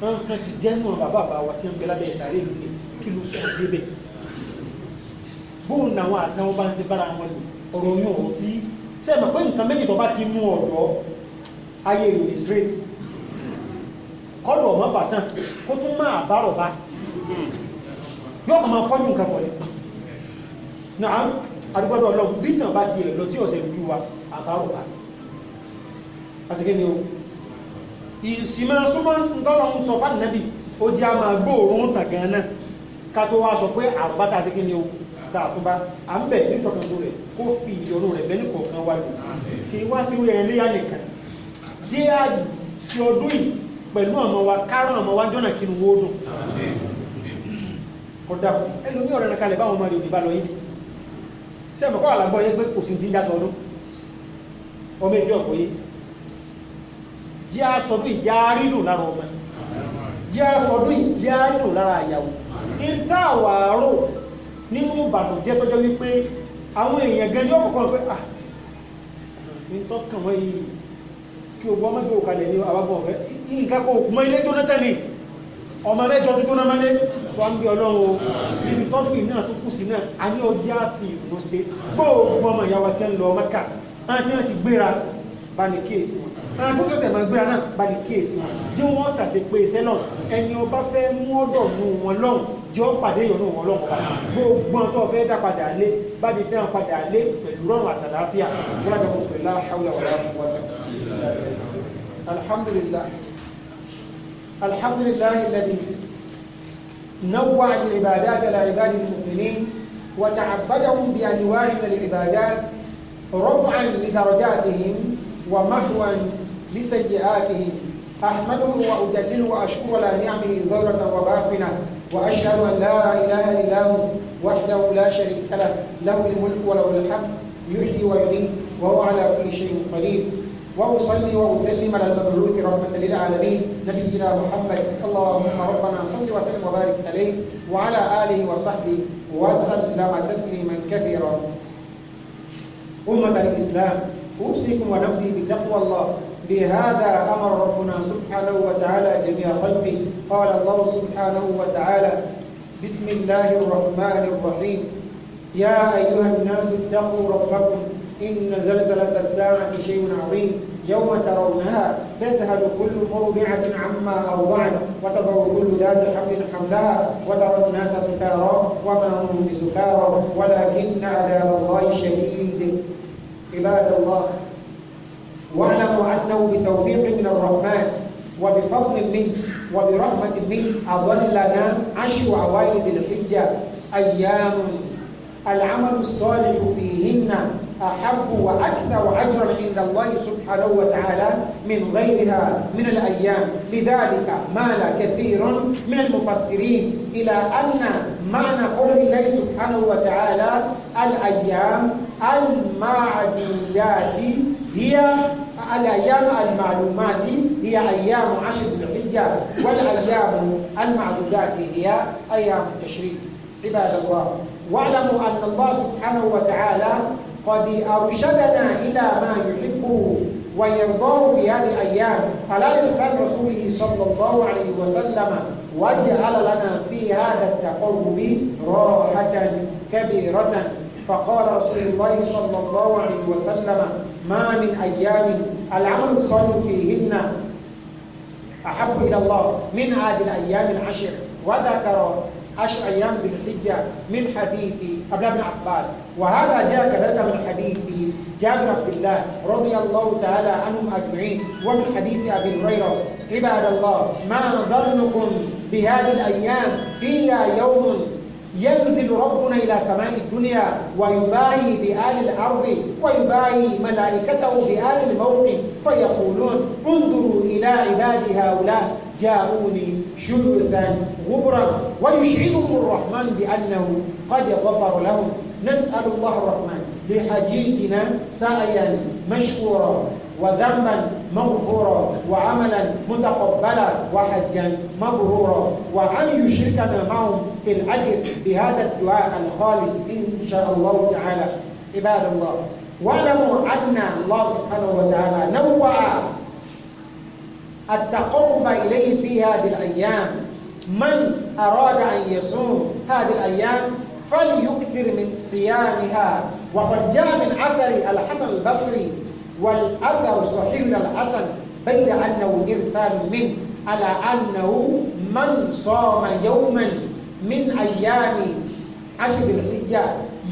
Speaker 2: wọ́n kan ti jẹ́nu bàbá wa tí wọ́n gbé lábẹ́ ìsàrí ìlú ní kí ló sọ débẹ̀ bóun náwọn àtàwọn bá ń ṣe bára wọn lò ọ̀rọ̀ oyún ọ̀rọ̀ tí sẹ́ẹ̀mọ̀ pé nǹkan méjì tó bá ti mú ọ̀dọ́ ayé ìròyìn straight kọ́dọ̀ ọmọ bàtàn kó tún máa bárọ̀ bá yóò kàn máa fọ́jú nǹkan pọ̀ ní náà àdúgbọ́dọ̀ ọlọ́run bí tàn bá ti ẹ̀ lọ tí ọ̀sẹ̀ lójú wa àbárọ̀ bá àsìkè ni o ìsìnmọ́ súnmọ́ ntọ́lọ́ ń sọ fáàdì nẹ́bì ó jẹ́ a máa gbóòórùn tàn gan náà ká tó wá sọ pé àrùbátà àsìkè ni o tá a tún bá à ń bẹ̀ nítọ̀kanṣo rẹ̀ kó fi ìyọnu rẹ̀ bẹ́ ní kọ̀ọ̀kan wá lò kí wá sí wẹ́rẹ́ léyà nìkan jẹ́ àjì sí ọdún yìí pẹ̀lú ọmọ wa kárán ọmọ wa jọ́nà kí ni wó dùn kódà ẹlòmí ọ̀rẹ́ rẹ̀ kalẹ̀ báwọn ọmọ rẹ̀ òdìbá lọ yìí ṣe mọ̀kọ́ àlàgbọ́ yẹ pé kò sí ti ń já sọdún ọmọ ìjọ ọ̀pọ̀ yìí jẹ́ àsọdún ìjà rírùn lára ọmọ jẹ́ àsọdún ìjà rírùn lára àyàwó ní táwàárò nínú ìbànújẹ́ tọ́jọ́ wípé àwọn èèyàn gan ní ọ̀kọ̀ọ̀kan pé à ní tọ́kàn wọ́n yìí kí ogun ọmọ jẹ́ òkàlẹ̀ ní àwágbọ̀n ọ̀fẹ́ nǹkan kó òkú mọ́ ilé jónátà ní ọmọ mẹ́jọ tó jóná mọ́lé sọ á ń bí ọlọ́run níbi tọ́jú náà tó kù sí náà a ní ọjọ́ àfi ìfún ṣe gbóògùn ọmọ ìyàwó tí ń lọ Mẹ́kà àti wọ́n ti gbéra bá ní kéèsì wọn àwọn tó tọ́sẹ̀ máa gbéra náà bá ní kéèsì wọn jẹ́ wọ́n sàṣe pé iṣẹ́ náà ẹni ọba fẹ́ mú ọ̀dọ̀ nù wọn lọ́hùn jẹ́ ó pàdé ìyọ̀nù wọn lọ́hùn padà gbogbo ọ̀tọ́ fẹ́ dá padà lé bá ní dá padà lé pẹ̀lú rọrùn àtàláfíà wọ́n lájọ kó sọ̀rọ̀ láhàwùlà wà láhàwùlà. alhamdulillah alhamdulillah alladhi نوع العبادات على عباد المؤمنين وتعبدهم بأنواع من العبادات رفعا لدرجاتهم ومحوا لسيئاتهم أحمده وأجلله وأشكر على نعمه ظاهرة وباطنة وأشهد أن لا إله إلا هو وحده لا شريك له له الملك وله الحمد يحيي ويميت وهو على كل شيء قدير وأصلي وأسلم على المبعوث رحمة للعالمين نبينا محمد اللهم ربنا صل وسلم وبارك عليه وعلى آله وصحبه وسلم تسليما كثيرا. أمة الإسلام أوصيكم ونفسي بتقوى الله بهذا أمر ربنا سبحانه وتعالى جميع خلقه قال الله سبحانه وتعالى بسم الله الرحمن الرحيم يا أيها الناس اتقوا ربكم إن زلزلة الساعة شيء عظيم يوم ترونها تذهل كل مرضعة عما أرضعت وتضع كل ذات حمل حملها وترى الناس سكارى وما هم بسكارى ولكن عذاب الله شديد. عباد الله واعلموا أنه بتوفيق من الرحمن وبفضل منه وبرحمة منه أضلنا 10 أوائل ذي الحجة أيام العمل الصالح فيهن أحب وأكثر أجرا عند الله سبحانه وتعالى من غيرها من الأيام. لذلك مال كثير من المفسرين إلى أن معنى قول الله سبحانه وتعالى الأيام المعدودات هي الأيام المعلومات هي أيام 10 ذي الحجة والأيام المعدودات هي أيام التشريق. عباد الله واعلموا أن الله سبحانه وتعالى قد أرشدنا إلى ما يحبه ويرضاه في هذه الأيام على لسان رسوله صلى الله عليه وسلم وجعل لنا في هذا التقرب راحة كبيرة فقال رسول الله صلى الله عليه وسلم ما من أيام العمل الصالح فيهن أحب إلى الله من هذه الأيام 10 وذكر 10 أيام ذي الحجة من حديث عبد الله بن عباس وهذا جاء كذلك من حديث جابر عبد الله رضي الله تعالى عنهم أجمعين ومن حديث أبي هريرة. عباد الله ما ظنكم بهذه الأيام فيها يوم ينزل ربنا إلى سماء الدنيا ويباهي بآل الأرض ويباهي ملائكته بآل الموقف فيقولون انظروا إلى عبادي هؤلاء جاءوني شعثا غبرا ويشعرهم الرحمن بأنه قد غفر لهم. نسأل الله الرحمن لحجيجنا سعيا مشكورا وذنبا مغفورا وعملا متقبلا وحجا مبرورا وأن يشركنا معهم في الأجر بهذا الدعاء الخالص إن شاء الله تعالى. عباد الله واعلموا أن الله سبحانه وتعالى نوع التقرب إليه في هذه الأيام. من أراد أن يصوم هذه الأيام فليكثر من صيامها وقد جاء من أثر الحسن البصري والأثر صحيح الحسن بين أنه إرسال منه على أنه من صام يوما من أيام 10 ذي الحجة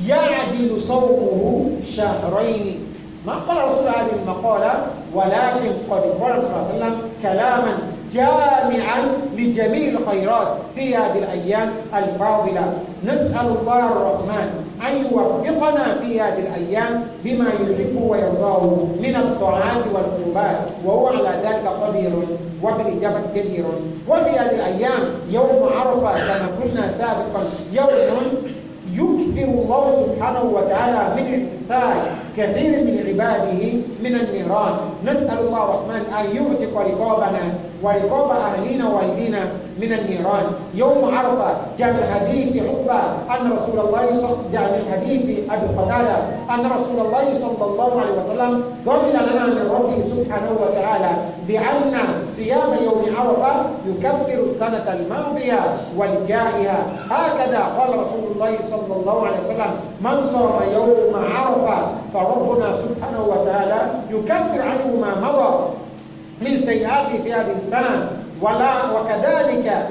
Speaker 2: يعدل صومه 2 شهرين. ما قال رسول هذه المقالة ولكن قد قال صلى الله عليه وسلم كلاما
Speaker 1: جامعا لجميع الخيرات في هذه الأيام الفاضلة. نسأل الله الرحمن أن يوفقنا في هذه الأيام بما يحب ويرضاه من الطاعات والقربات، وهو على ذلك قدير وبالإجابة كثير. وفي هذه الأيام يوم عرفة كما قلنا سابقا يوم يكثر الله سبحانه وتعالى من إحتاج كثير من عباده من النيران. نسأل الله الرحمن أن يعتق رقابنا ورقاب أهلنا وأيدينا من النيران. يوم عرفة جاء من حديث عقبة أن رسول الله جاء من حديث أبي قتادة أن رسول الله صلى الله عليه وسلم ضمن لنا من ربه سبحانه وتعالى بأن صيام يوم عرفة يكفر السنة الماضية والجائية. هكذا قال رسول الله صلى الله عليه وسلم: من صام يوم عرفة فربنا سبحانه وتعالى يكفر عنه ما مضى من سيئاته في هذه السنة، وكذلك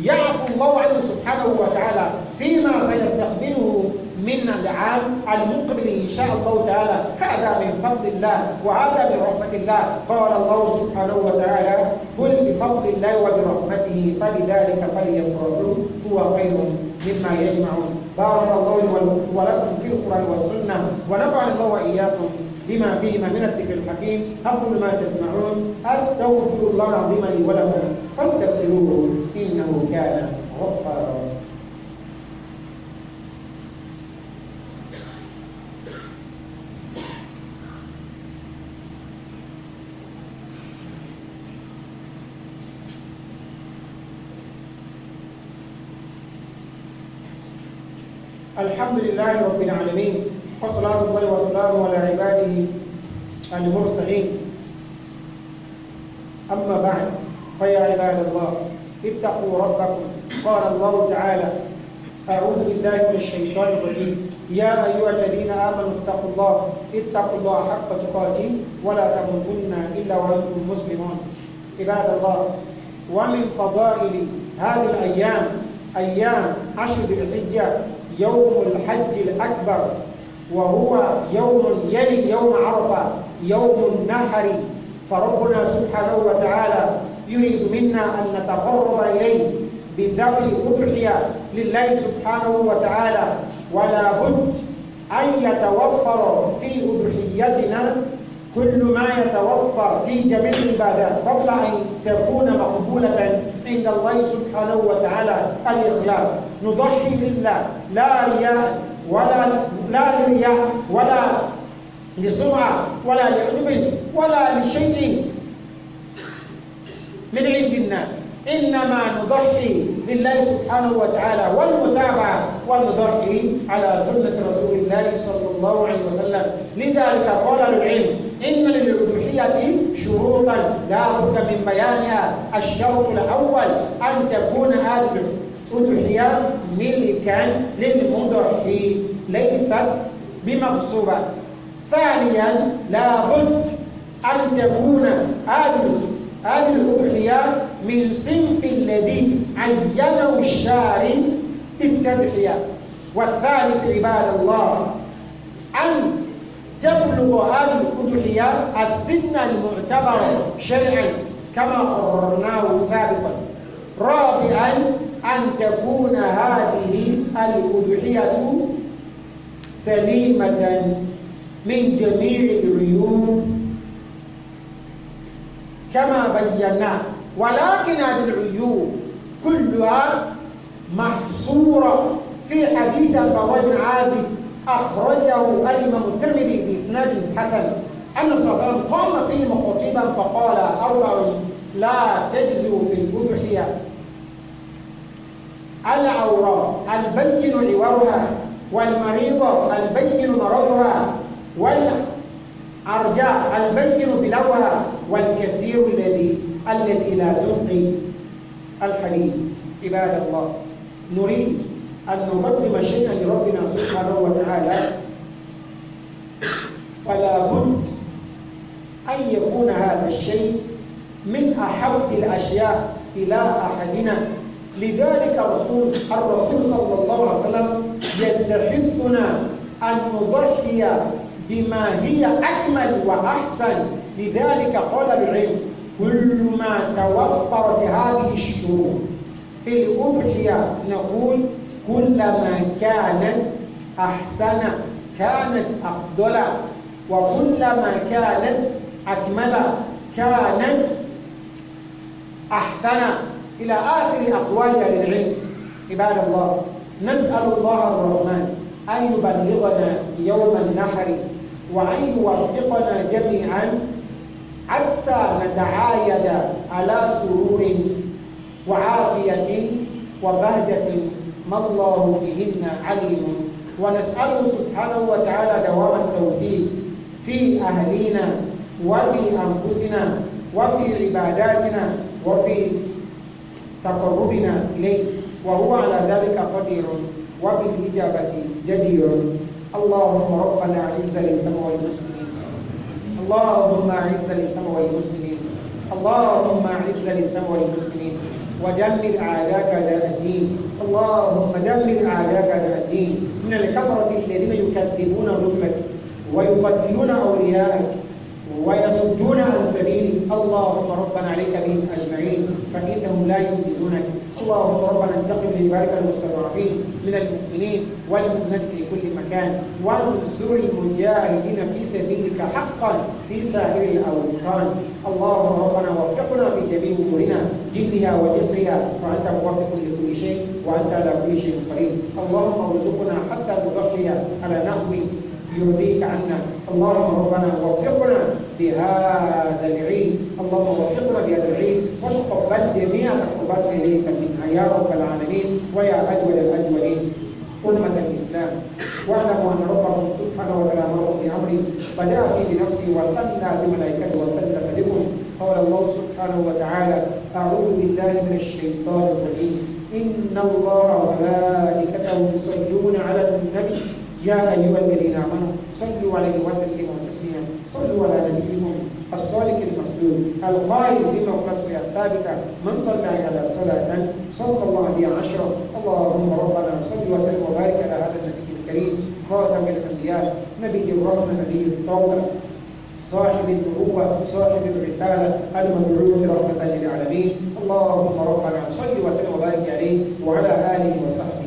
Speaker 1: يعفو الله عنه سبحانه وتعالى فيما سيستقبله من العام المقبل إن شاء الله تعالى. هذا من فضل الله وهذا من رحمة الله. قال الله سبحانه وتعالى: قل بفضل الله وبرحمته فبذلك فليفرحوا هو خير مما يجمعون. بارك الله لي ولكم في القرآن والسنة، ونفعني الله وإياكم بما فيهما من الذكر الحكيم. أقول ما تسمعون، أستغفر الله العظيم لي ولكم فاستغفروه إنه كان غفارا. الحمد لله رب العالمين، وصلاة الله وسلامه على عباده المرسلين. أما بعد، فيا عباد الله اتقوا ربكم. قال الله تعالى: أعوذ بالله من الشيطان الرجيم: يا أيها الذين آمنوا اتقوا الله حق تقاته ولا تموتن إلا وأنتم مسلمون. عباد الله، ومن فضائل هذه الأيام أيام عشر ذي الحجة يوم الحج الأكبر، وهو يوم يلي يوم عرفة يوم النحر. فربنا سبحانه وتعالى يريد منا أن نتقرب إليه بذبح أضحية لله سبحانه وتعالى، ولا بد أن يتوفر في أضحيتنا كل ما يتوفر في جميع العبادات قبل أن تكون مقبولة عند الله سبحانه وتعالى. الإخلاص، نضحي لله لا رياء ولا لسمعة ولا لعجب ولا لشيء من عند الناس، إنما نضحي لله سبحانه وتعالى والمتابعة، ونضحي على سنة رسول الله صلى الله عليه وسلم. لذلك قال العلم: إن للأضحية شروطا لا بد من بيانها. الشرط الأول أن تكون هذه الأضحية ملكا للمضحي ليست بمغصوبة. ثانيا لا بد أن تكون هذه الأضحية من صنف الذي عينه الشارع بالتضحية. والثالث عباد الله أن تبلغ هذه الأضحية السن المعتبر شرعا كما قررناه سابقا. رابعا أن تكون هذه الأضحية سليمة من جميع العيوب كما بينا، ولكن هذه العيوب كلها محصورة في حديث البراء بن عازب أخرجه الإمام الترمذي بإسناد حسن أن الرسول صلى الله عليه وسلم قام فيه خطيبا فقال: أربع لا تجزئ في الأضحية: العورة البين عورها، والمريضة البين مرضها، والأرجاء البين بلوها، والكثير التي لا تنقي. الحديث. عباد الله، نريد أن نقدم شيئا لربنا سبحانه وتعالى، فلا بد أن يكون هذا الشيء من أحب الأشياء إلى أحدنا. لذلك الرسول صلى الله عليه وسلم يستحثنا أن نضحي بما هي أكمل وأحسن. لذلك قال العلم: كل ما توفرت هذه الشروط في الأضحية نقول كلما كانت أحسن كانت أفضل، وكلما كانت أكمل كانت أحسن، إلى آخر أقوال أهل العلم. عباد الله، نسأل الله الرحمن أن يبلغنا يوم النحر وأن يوفقنا جميعا حتى نتعايد على سرور وعافية وبهجة ما الله بهن عليم، ونسأله سبحانه وتعالى دوام التوفيق في أهلينا وفي أنفسنا وفي عباداتنا وفي تقربنا إليه، وهو على ذلك قدير وبالإجابة جدير. اللهم ربنا أعز الإسلام والمسلمين، اللهم أعز الإسلام والمسلمين، اللهم أعز الإسلام والمسلمين، ودمر أعداءك أعداء الدين. اللهم دمر أعداءك أعداء الدين من الكفرة الذين يكذبون رسلك ويقتلون أولياءك ويصدون عن سبيلك. اللهم ربنا عليك بهم أجمعين فإنهم لا ينجزونك. اللهم ربنا انتقم لعبادك المستضعفين من المؤمنين والمؤمنات في كل مكان، وانصر المجاهدين في سبيلك حقا في سائر الأوطان. اللهم ربنا وفقنا في جميع أمورنا جلها وجلها، وأنت موفق لكل شيء وأنت على كل شيء قدير. اللهم ارزقنا حتى نضحي على نحو يرضيك عنا. اللهم ربنا وفقنا بهذا العيد، اللهم وفقنا بهذا العيد وتقبل جميع تقربات اليك منها يا رب العالمين ويا اجود الاجودين. أمة الإسلام، واعلموا أن ربكم سبحانه وتعالى أمركم بأمر بدأ فيه بنفسه وثنى بملائكته وثلث بكم. قال الله سبحانه وتعالى: أعوذ بالله من الشيطان الرجيم، إن الله وملائكته يصلون على النبي يا أيها الذين آمنوا صلوا عليه وسلموا تسليما. صلوا على نبيكم الصادق المصدوق القائل في مقلصه الثابتة: من صلى على صلاة صلى الله عليه عشرا. اللهم ربنا صل وسلم وبارك على هذا النبي الكريم خاتم الأنبياء نبي الرحمة نبي التوبة صاحب النبوة صاحب الرسالة المبعوث رحمة للعالمين. اللهم ربنا صل وسلم وبارك عليه وعلى آله وصحبه